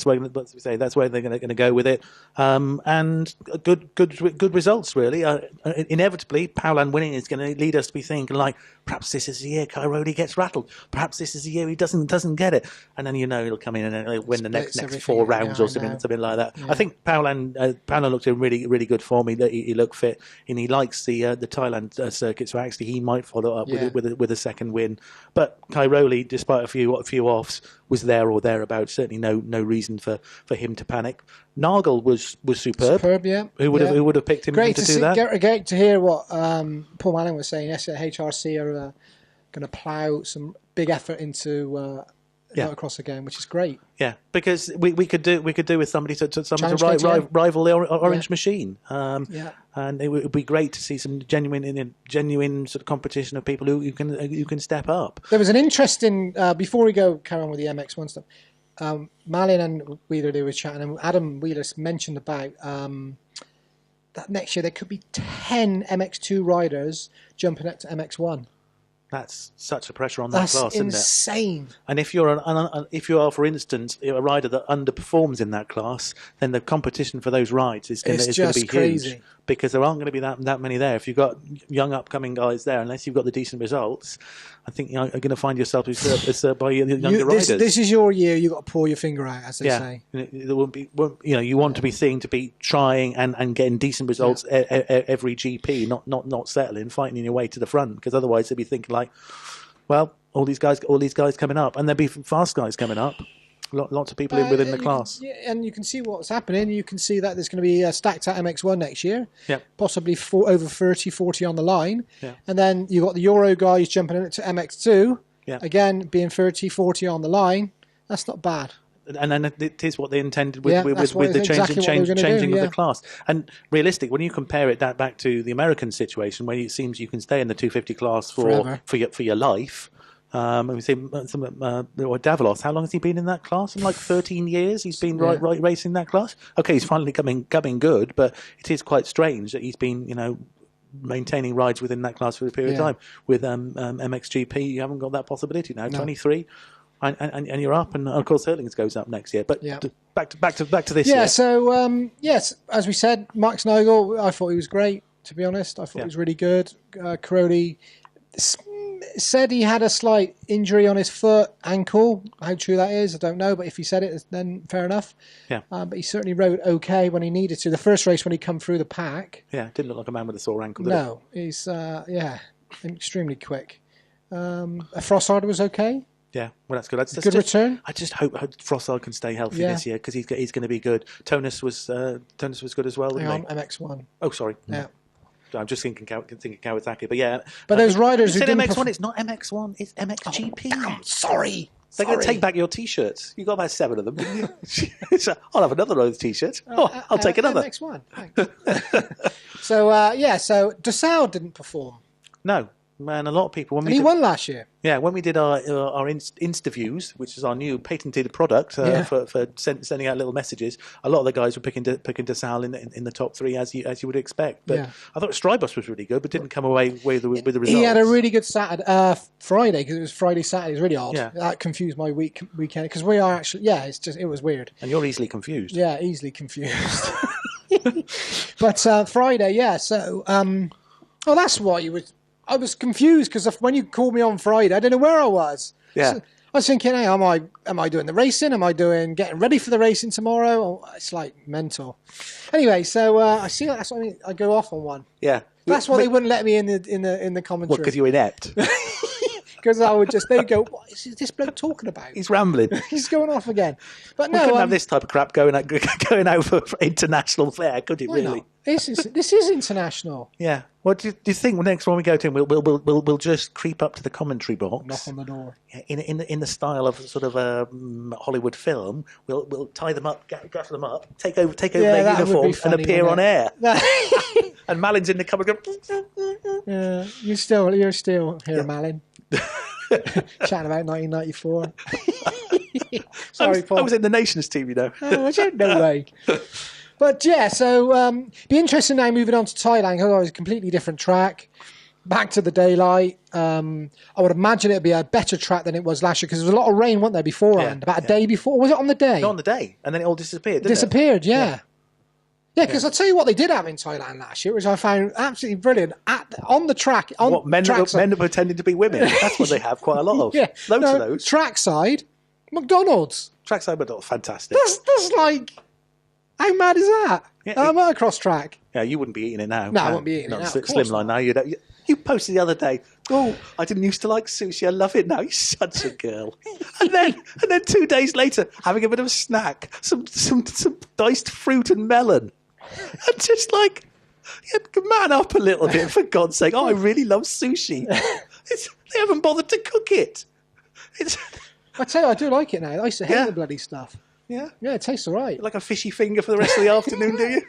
where they're going to go with it. And good results really. Inevitably, Paulan winning is going to lead us to be thinking like, perhaps this is the year Cairoli gets rattled. Perhaps this is the year he doesn't get it, and then he'll come in and he'll win the next 4 rounds or something like that. Yeah. I think Paulan looked in really good form. He looked fit, and he likes the Thailand circuit. So actually, he might follow up with a second win. But Cairoli, despite a few offs, was there or thereabouts. Certainly no reason for him to panic. Nagel was superb. Yeah. Who would have picked him to do that? Great to hear what Paul Manning was saying. Yes, HRC are going to plough some big effort into motocross again, which is great. Yeah, because we could do with somebody to rival the Orange Machine. And it would be great to see some genuine sort of competition of people who can step up. There was an interesting before we carry on with the MX1 stuff. Malin and Wheeler, they were chatting, and Adam Wheeler mentioned about that next year there could be 10 MX2 riders jumping up to MX1. That's such a pressure on that class, isn't it? That's insane. And if you are, for instance, a rider that underperforms in that class, then the competition for those rides is going to be crazy. huge, because there aren't going to be that many there. If you've got young upcoming guys there, unless you've got the decent results, I think you're going to find yourself usurped by younger riders. This is your year. You've got to pull your finger out, as they say. There won't be, you want to be seen to be trying and getting decent results every GP, not settling, fighting your way to the front, because otherwise they'll be thinking like, well, all these guys coming up, and there'll be fast guys coming up. Lots of people within the class. And you can see what's happening. You can see that there's going to be stacked at MX1 next year. Yeah. Possibly over 30, 40 on the line. Yeah. And then you've got the Euro guys jumping into MX2. Yeah. Again, being 30, 40 on the line. That's not bad. And then it is what they intended with the exactly changing of the class. And realistic, when you compare it back to the American situation, where it seems you can stay in the 250 class for your life. We say Davalos. How long has he been in that class? In like 13 years, he's been right racing that class. Okay, he's finally coming good, but it is quite strange that he's been maintaining rides within that class for a period of time. With MXGP, you haven't got that possibility now. 23, and you're up, and of course Hurlings goes up next year. But back to this. Yeah. So yes, as we said, Max Nigel, I thought he was great. To be honest, I thought he was really good. Carodi said he had a slight injury on his ankle. How true that is, I don't know. But if he said it, then fair enough. Yeah. But he certainly rode okay when he needed to. The first race when he come through the pack. Yeah, didn't look like a man with a sore ankle. No, he's extremely quick. Frossard was okay. Yeah, well, that's good. Good return. I just hope Frossard can stay healthy this year, because he's going to be good. Tonus was good as well. MX1. Oh, sorry. Yeah. I'm just thinking Kawasaki, but yeah. But those riders who didn't MX1, it's not MX1, it's MXGP. Oh, sorry. They're going to take back your T-shirts. You got about 7 of them, didn't you? So I'll have another of those T-shirts. I'll take another. MX1. Thanks. So Dessau didn't perform. No. Man, a lot of people... He won last year. Yeah, when we did our Insta-views, which is our new patented product for sending out little messages, a lot of the guys were picking Dessau in the top 3, as you would expect. But I thought Strybus was really good, but didn't come away with the results. He had a really good Friday, because it was Friday-Saturday. It was really odd. Yeah. That confused my weekend, because we are actually... Yeah, it was weird. And you're easily confused. Yeah, easily confused. But Friday, so... that's why you would... I was confused, because when you called me on Friday, I didn't know where I was. Yeah. So I was thinking, hey, am I doing the racing? Am I getting ready for the racing tomorrow? Oh, it's like mental. Anyway, so I see that's what I go off on one. Yeah. That's why they wouldn't let me in the commentary. What, because you're inept? Because I would they'd go, what is this bloke talking about? He's rambling. He's going off again. But we couldn't have this type of crap going out for international flair, could it? Really? Not? This is international. Yeah. What do you think? Next one we go to him, we'll just creep up to the commentary box, knock on the door. Yeah, in the style of sort of a Hollywood film. We'll tie them up, gaff them up, take over their uniforms, and appear on air. And Malin's in the cupboard. Yeah, you're still here, Malin. Chatting about 1994. Sorry, Paul. I was in the Nations team, you know. Oh, no way. But yeah, so be interesting now moving on to Thailand, because it was a completely different track. Back to the daylight. I would imagine it'd be a better track than it was last year, because there was a lot of rain, wasn't there, beforehand? About a day before. Was it on the day? Not on the day, and then it all disappeared, Disappeared, yeah. Yeah, because I'll tell you what they did have in Thailand last year, which I found absolutely brilliant. On the track... men are pretending to be women. That's what they have quite a lot of. Loads of those. Trackside, McDonald's. Trackside McDonald's, fantastic. That's like... How mad is that? Yeah, motocross track. Yeah, you wouldn't be eating it now. No, I wouldn't be eating it now. Slimline now. You posted the other day, I didn't used to like sushi. I love it now. You're such a girl. and then 2 days later, having a bit of a snack, some diced fruit and melon. And just like, man up a little bit, for God's sake. I really love sushi. They haven't bothered to cook it. I tell you, I do like it now. I used to hate the bloody stuff. Yeah? Yeah, it tastes all right. Like a fishy finger for the rest of the afternoon, do you?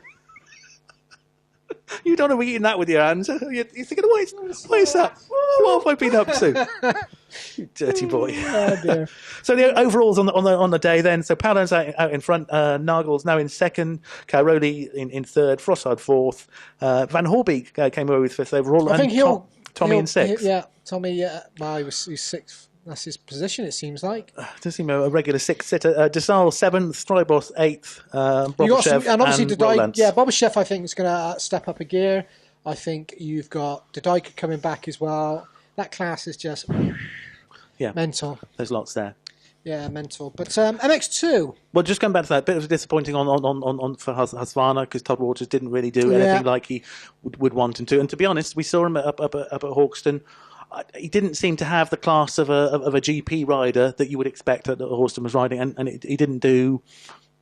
You don't want to be eating that with your hands. You're thinking, what is that? What have I been up to? You dirty boy. Oh, dear. So the overalls on the day then. So Paolo's out in front. Nagel's now in second. Cairoli in third. Frossard fourth. Van Horbeek came away with fifth overall. I think Tommy in sixth. Yeah, Tommy. Well, he's sixth. That's his position, it seems like. Does seem a regular sixth sitter. Desal seventh, Strybos eighth, Bobashev and obviously Roland. Yeah, Bobashev I think is going to step up a gear. I think you've got Dodajka coming back as well. That class is just mental. There's lots there. Yeah, mental. But MX2. Well, just going back to that, a bit of disappointing on for Husqvarna because Todd Waters didn't really do anything like he would want him to. And to be honest, we saw him up at Hawkstone. He didn't seem to have the class of a GP rider that you would expect that Hawkstone was riding, and he didn't do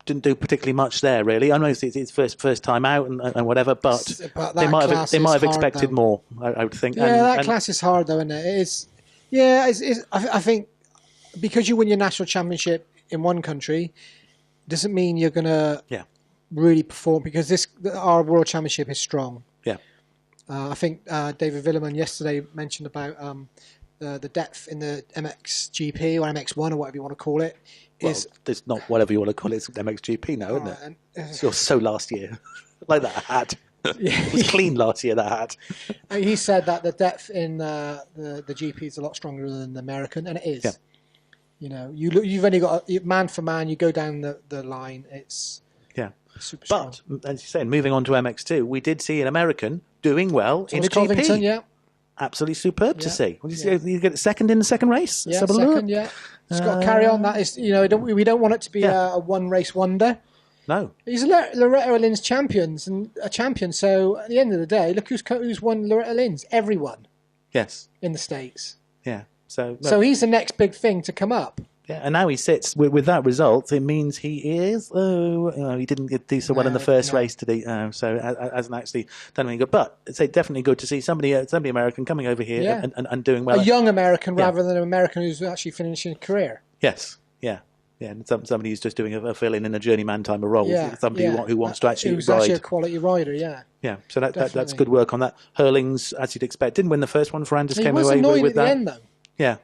particularly much there really. I know it's his first time out and whatever, but they might have expected more. I would think. Yeah, that class is hard though, isn't it? It is. Yeah, I think because you win your national championship in one country doesn't mean you're going to really perform because our world championship is strong. Yeah. I think David Villeman yesterday mentioned about the depth in the MXGP or MX1 or whatever you want to call it. It's not whatever you want to call it. It's MXGP now, isn't it? You're so last year. Like that hat. It was clean last year, that hat. He said that the depth in the GP is a lot stronger than the American, and it is. Yeah. You know, you've only got man for man. You go down the line. It's super strong. But as you said, moving on to MX2, we did see an American doing well in a Covington, GP. Yeah, absolutely superb to see. What did you see? You get second in the second race. Yeah, second. Yeah, it's got to carry on. That is, we don't want it to be a one race wonder. No, he's Loretta Lynn's champion. So at the end of the day, look who's won Loretta Lynn's. Everyone. Yes. In the States. Yeah. So he's the next big thing to come up. Yeah, and now he sits with that result. It means he is. He didn't do so well in the first race today, so hasn't actually done anything good. But it's definitely good to see somebody American coming over here and doing well. A young American rather than an American who's actually finishing a career. Yes. Yeah. Yeah, and somebody who's just doing a fill-in a journeyman type of role. Yeah, somebody who wants to actually who's ride. Actually a quality rider, yeah. Yeah, so that's good work on that. Hurling's, as you'd expect, didn't win the first one. Ferrandis came away with that. At the end, though. Yeah.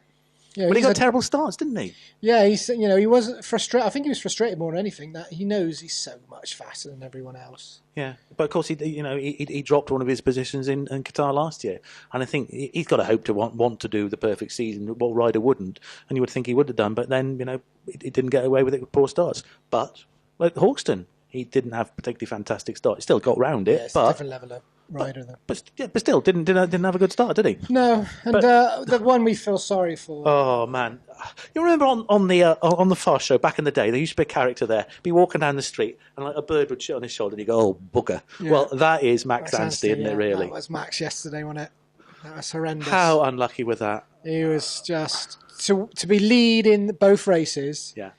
Yeah, well, he got terrible starts, didn't he? Yeah, he wasn't frustrated. I think he was frustrated more than anything that he knows he's so much faster than everyone else. Yeah, but of course he dropped one of his positions in Qatar last year, and I think he's got a hope to want to do the perfect season. What rider wouldn't? And you would think he would have done, but then he didn't get away with it with poor starts. But like Hawkstone, he didn't have particularly fantastic start. He still got round it, it's a different level of rider though. But still didn't have a good start, did he? No, and the one we feel sorry for. Oh man, you remember on the Fast Show back in the day, there used to be a character there, be walking down the street, and like a bird would sit on his shoulder, and you go, "Oh bugger." Yeah. Well, that is Max Anstey, isn't it? Really, that was Max yesterday, wasn't it? That was horrendous. How unlucky with that? He was just to be lead in both races. Yeah.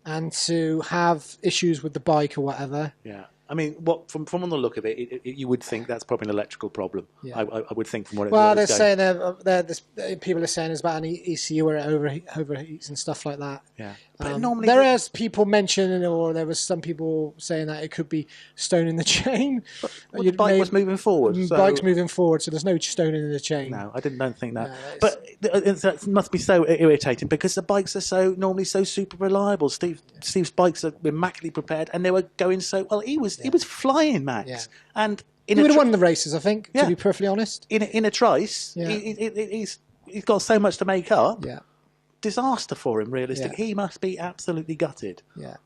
And to have issues with the bike or whatever. Yeah. I mean, from on the look of it, you would think that's probably an electrical problem. Yeah. I would think from what it Well, they're saying people are saying it's about an ECU where it overheats and stuff like that. Yeah. But normally there is people mentioning, or there was some people saying that it could be stone in the chain. Well, the bike was moving forward. The bike's moving forward, so there's no stone in the chain. No, I don't think that. No, but it must be so irritating because the bikes are normally so super reliable. Steve's bikes are immaculately prepared, and they were going so well. He was flying, Max, and he would have won the races, I think. To be perfectly honest, in a trice, he's got so much to make up. Yeah. Disaster for him, realistic. Yeah. He must be absolutely gutted. Yeah,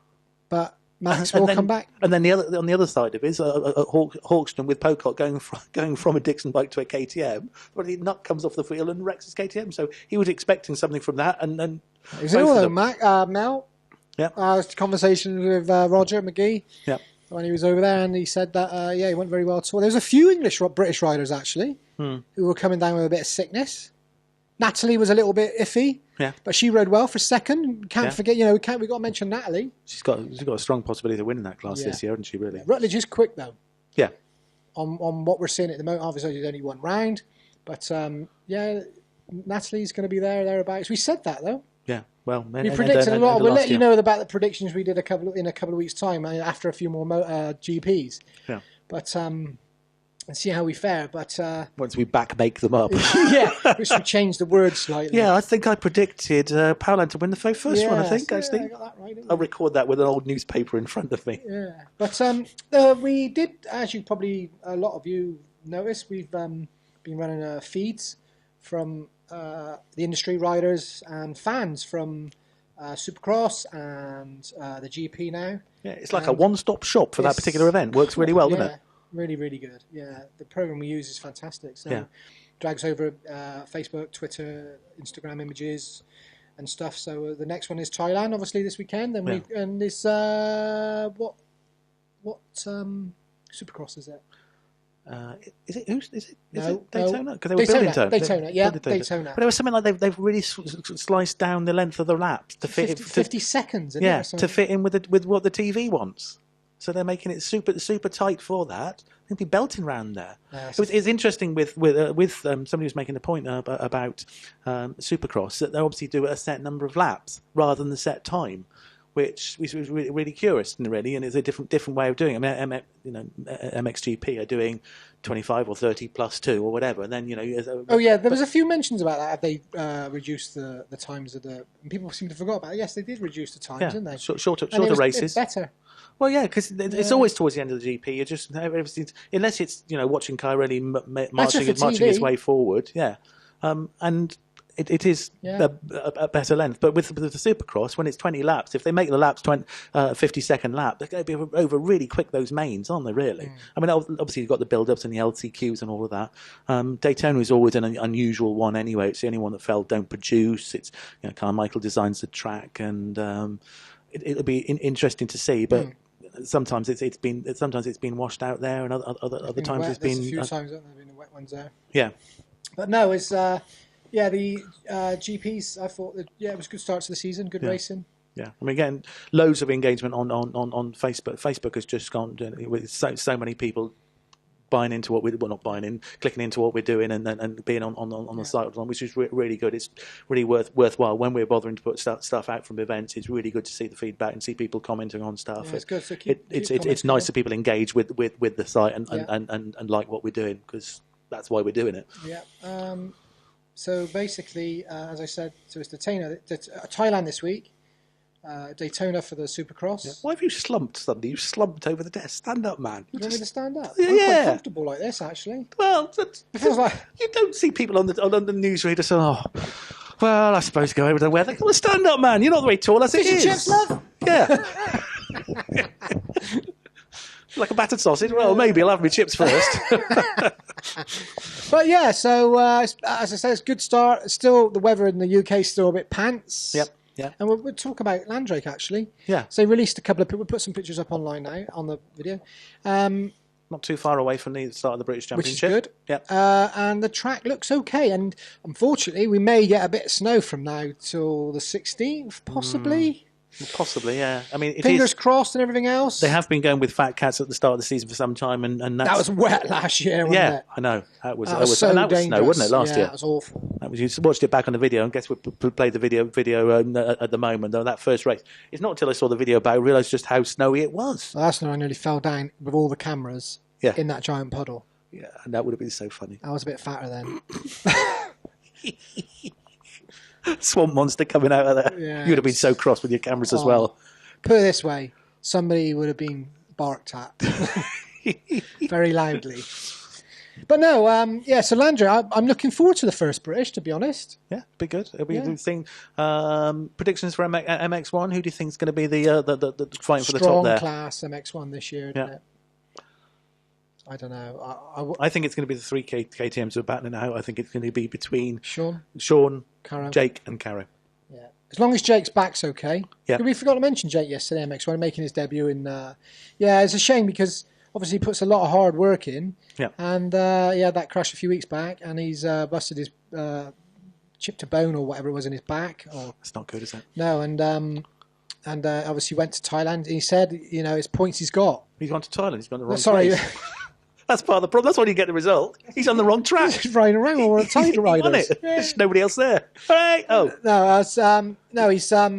but Max will come back. And then on the other side of it is Hawkstone with Pocock going from a Dixon bike to a KTM. But the nut comes off the wheel and wrecks his KTM. So he was expecting something from that. And is it all though, Mel? Yeah. Conversation with Roger McGee. Yeah. When he was over there, and he said that he went very well too. There was a few British riders actually who were coming down with a bit of sickness. Natalie was a little bit iffy, but she rode well for second. Can't forget, we got to mention Natalie. She's got a strong possibility of winning that class this year, hasn't she? Really. Rutledge is quick though. Yeah. On what we're seeing at the moment, obviously there's only one round, but Natalie's going to be thereabouts. We said that though. Yeah. Well, we predicted a lot. We'll let you know about the predictions we did in a couple of weeks' time after a few more GPs. Yeah. But and see how we fare. But once we make them up, we should change the words slightly. Yeah, I think I predicted Powerland to win the first one. I think actually, I got that right, I'll record that with an old newspaper in front of me. Yeah, but we did, as you probably a lot of you noticed, we've been running feeds from the industry, riders and fans from Supercross and the GP now. Yeah, it's like a one-stop shop for that particular event. Works really well, doesn't it? Really, really good. Yeah, the program we use is fantastic. So drags over Facebook, Twitter, Instagram images and stuff. So the next one is Thailand, obviously this weekend. Then and this what Supercross is it? Is it No, Daytona? Because they were building Daytona. Daytona. But there was something like they've really sliced down the length of the laps to fit 50 seconds. Yeah, to fit in with what the TV wants. So they're making it super tight for that. They'll be belting around there. It's interesting with somebody who's making the point about Supercross that they obviously do a set number of laps rather than the set time, which was really curious, really, and it's a different way of doing it. I mean, MXGP are doing 25 or 30 plus 2 or whatever, and then there was a few mentions about that. Have they reduced the times of the? And people seem to forget about it. Yes, they did reduce the times, didn't they? Shorter races. It's better. Well, yeah, because it's always towards the end of the GP. You just unless it's watching Kai really marching his way forward. Yeah, and it is a better length. But with the Supercross, when it's 20 laps, if they make the laps 50-second lap, they're going to be over really quick, those mains, aren't they, really? I mean, obviously you've got the build-ups and the LCQs and all of that. Daytona is always an unusual one anyway. It's the only one that fell don't produce. It's Carmichael designs the track, and it'll be interesting to see. But sometimes it's been washed out there, and other times it's been a few times there have been the wet ones there. Yeah, but no, it's the GPs. I thought that it was a good start to the season, good racing. Yeah, I mean, again, loads of engagement on Facebook. Facebook has just gone with so many people buying into what clicking into what we're doing and being on the site, which is really good. It's really worthwhile when we're bothering to put stuff out from events. It's really good to see the feedback and see people commenting on stuff. Yeah, it's good. So it's nice that people engage with the site and like what we're doing, because that's why we're doing it. Yeah. So basically, as I said, it's Thailand this week. Daytona for the Supercross. Yeah. Why have you slumped suddenly? You slumped over the desk. Stand up, man. You want me to stand up? Yeah. I'm quite comfortable like this, actually. Well, it feels like you don't see people on the newsreader saying, well, I suppose go over the weather. Come on, stand up, man. You're not very tall as it is. Chips, love? Yeah. Like a battered sausage. Well, maybe I'll have my chips first. But yeah, so as I said, it's a good start. Still, the weather in the UK is still a bit pants. Yep. Yeah. And we'll talk about Landrake, actually. Yeah. So they released a couple of people. We'll put some pictures up online now on the video. Not too far away from the start of the British Championship. Which is good. Yeah. And the track looks okay. And unfortunately, we may get a bit of snow from now till the 16th, possibly. Possibly, yeah. I mean, fingers crossed and everything else. They have been going with fat cats at the start of the season for some time, and that was wet last year, wasn't it? I know. That was so and that was dangerous. snow, wasn't it, last year? Yeah, that was awful. That was, you watched it back on the video, and guess we played the video at the moment, though, that first race. It's not until I saw the video back I realised just how snowy it was. Last night I nearly fell down with all the cameras in that giant puddle. Yeah, and that would have been so funny. I was a bit fatter then. Swamp monster coming out of there. Yeah, You'd have been so cross with your cameras as well. Put it this way, somebody would have been barked at very loudly. But no, so Landry, I'm looking forward to the first British, to be honest. Yeah, it'll be good. It'll be a thing. Predictions for MX1. Who do you think is going to be the fighting for the top there? Strong class MX1 this year, isn't it? I don't know. I think it's going to be the three KTMs who are battling out. I think it's going to be between Sean, Caro. Jake, and Caro. Yeah, as long as Jake's back's okay. Yeah, we forgot to mention Jake yesterday. MX1 making his debut in. It's a shame because obviously he puts a lot of hard work in. Yeah, and he had that crash a few weeks back, and he's busted his chipped a bone or whatever it was in his back. That's not good, is it? No, and obviously went to Thailand. He said, his points he's got. He's gone to Thailand. He's gone to the wrong place. That's part of the problem. That's why you get the result. He's on the wrong track. He's riding around with all the tiger riders. There's nobody else there. Hooray! No, he's at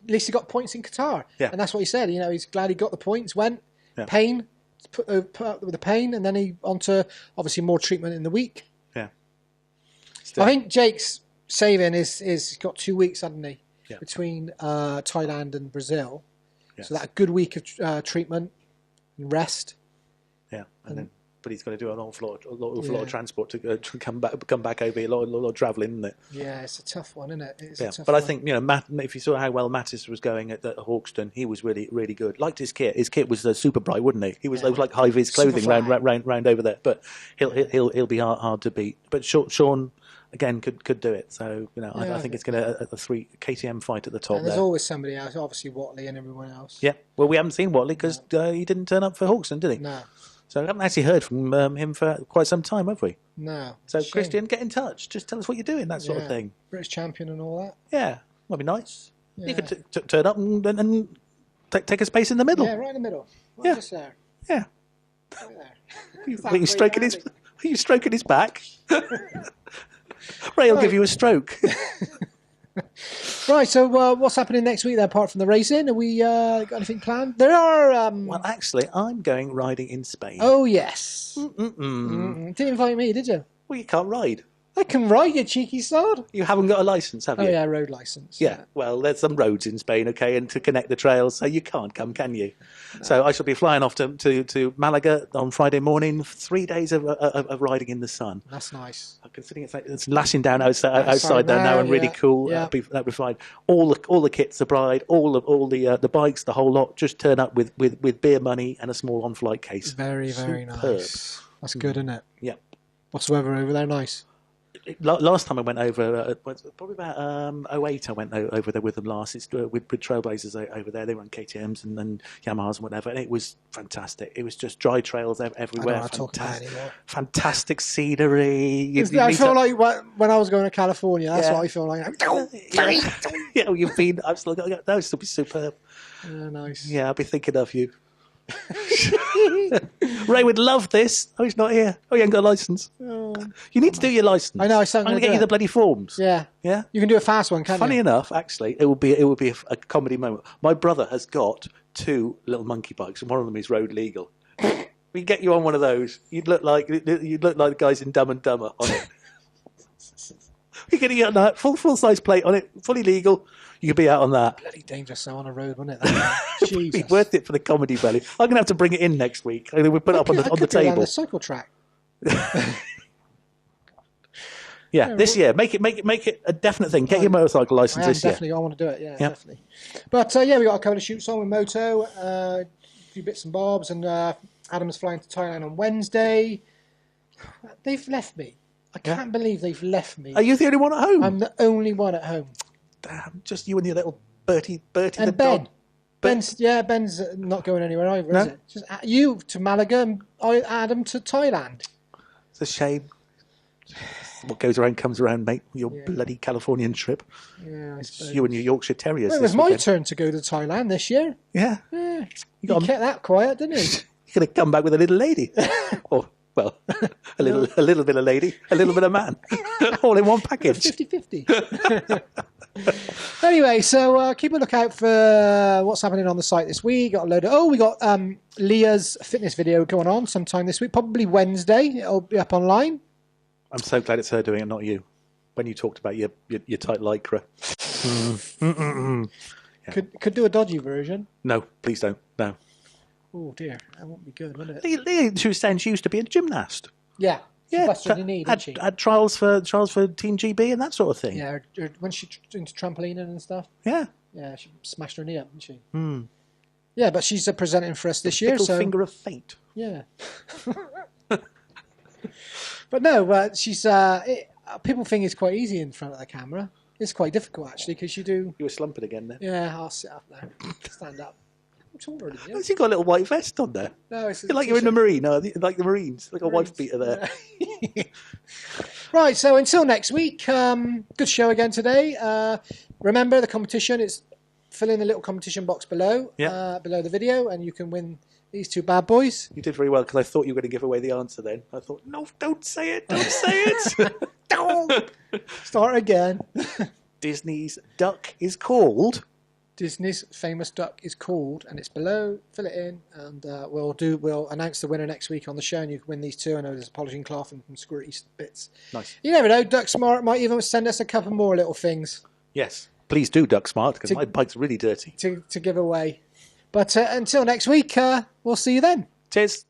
least he got points in Qatar. Yeah. And that's what he said. He's glad he got the points. Went pain, put up with the pain, and then he onto obviously more treatment in the week. Yeah. I think Jake's saving is got 2 weeks, hasn't he? Yeah. Between Thailand and Brazil. Yes. So that good week of treatment and rest. Yeah, and then but he's going to do an awful lot of transport to come back over here. A lot of travelling, isn't it? Yeah, it's a tough one, isn't it? It's a tough but one. I think if you saw how well Mattis was going at Hawkstone, he was really, really good. Liked his kit. His kit was super bright, wouldn't he? He was, it was like high vis clothing round over there. But he'll be hard to beat. But Sean again could do it. So I think it's going to a 3 KTM fight at the top. And there's always somebody else, obviously Watley and everyone else. Yeah. Well, we haven't seen Watley because he didn't turn up for Hawkstone, did he? No. So I haven't actually heard from him for quite some time, have we? No. So Christian, get in touch. Just tell us what you're doing, that sort of thing. British champion and all that. Yeah, might be nice. Yeah. You could turn up and take a space in the middle. Yeah, right in the middle. Right just there. Yeah. Right there. Are you stroking his back? Ray will give you a stroke. Right, so what's happening next week then, apart from the racing? Have we got anything planned? There are... Well, actually, I'm going riding in Spain. Oh, yes. Didn't invite me, did you? Well, you can't ride. I can ride, you cheeky sod. You haven't got a licence, have you? Oh, yeah, road licence. Yeah, well, there's some roads in Spain, okay, and to connect the trails, so you can't come, can you? No. So I shall be flying off to Malaga on Friday morning, 3 days of riding in the sun. That's nice. Considering it's lashing down outside there now and really cool, yeah. that'd be fine. All the kit supplied, all the bikes, the whole lot, just turn up with beer money and a small on-flight case. Very, very nice. That's good, isn't it? Yeah. What's the weather over there? Nice. Last time I went over, probably about 08, I went over there with them last. It's with Trailblazers over there. They run KTMs and Yamahas and whatever, and it was fantastic. It was just dry trails everywhere. I don't talk about it anymore. Fantastic scenery. I feel like when I was going to California, that's what I feel like. Yeah, you've been. I've still got. That would still be superb. Nice. Yeah, I'll be thinking of you. Ray would love this. Oh, he's not here. Oh, he ain't got a licence. You need to do your licence. I know. I'm going to get you the bloody forms. Yeah. Yeah. You can do a fast one, can't you? Funny enough, actually, it will be a comedy moment. My brother has got 2 little monkey bikes, and one of them is road legal. We can get you on one of those. You'd look like the guys in Dumb and Dumber on it. You're getting on that full size plate on it, fully legal. You could be out on that. Bloody dangerous on a road, wouldn't it? It'd be worth it for the comedy belly. I'm going to have to bring it in next week. I'm going to put it up on the table. On the cycle track. Yeah, this year. Make it a definite thing. Get your motorcycle license this year. Definitely, I want to do it. Yeah, definitely. But we got a couple of shoots on with Moto, a few bits and bobs, and Adam's flying to Thailand on Wednesday. They've left me. I can't believe they've left me. Are you the only one at home? I'm the only one at home. Damn, just you and your little Bertie and the Ben. dog. Ben's not going anywhere either, is it? Just you to Malaga and Adam to Thailand. It's a shame. What goes around comes around, mate. Your bloody Californian trip. Yeah, I suppose. You and your Yorkshire Terriers. Well, it was my turn to go to Thailand this year. Yeah. You kept that quiet, didn't you? You're going to come back with a little lady. Or, well, a little bit of lady, a little bit of man. All in one package. 50-50. Anyway, so keep a lookout for what's happening on the site this week. Got a load of, we got Leah's fitness video going on sometime this week, probably Wednesday. It'll be up online. I'm so glad it's her doing it, not you. When you talked about your tight lycra. Yeah. Could do a dodgy version. No, please don't. No. Oh dear, that won't be good, would it? Leah, she was saying she used to be a gymnast. Yeah. Yeah, busted her knee, didn't she? Had trials for Team GB and that sort of thing. Yeah, when she into trampolining and stuff. Yeah. Yeah, she smashed her knee up, didn't she? Hmm. Yeah, but she's presenting for us this year. Fickle finger of fate. Yeah. But no, she's. People think it's quite easy in front of the camera. It's quite difficult actually because you do. You were slumping again then. Yeah, I'll sit up there, stand up. I'm taller than you. Has he got a little white vest on there? No, it's like you're in the Marine, like the Marines, like a wife beater there. Right, so until next week, good show again today. Remember the competition, it's fill in the little competition box below, below the video, and you can win these 2 bad boys. You did very well because I thought you were going to give away the answer then. I thought, no, don't say it, don't say it. Don't. Start again. Disney's duck is called... Disney's famous duck is called, and it's below. Fill it in, and we'll announce the winner next week on the show, and you can win these 2. I know there's a polishing cloth and some squirty bits. Nice. You never know. Ducksmart might even send us a couple more little things. Yes, please do, Ducksmart, because my bike's really dirty to give away. But until next week, we'll see you then. Cheers.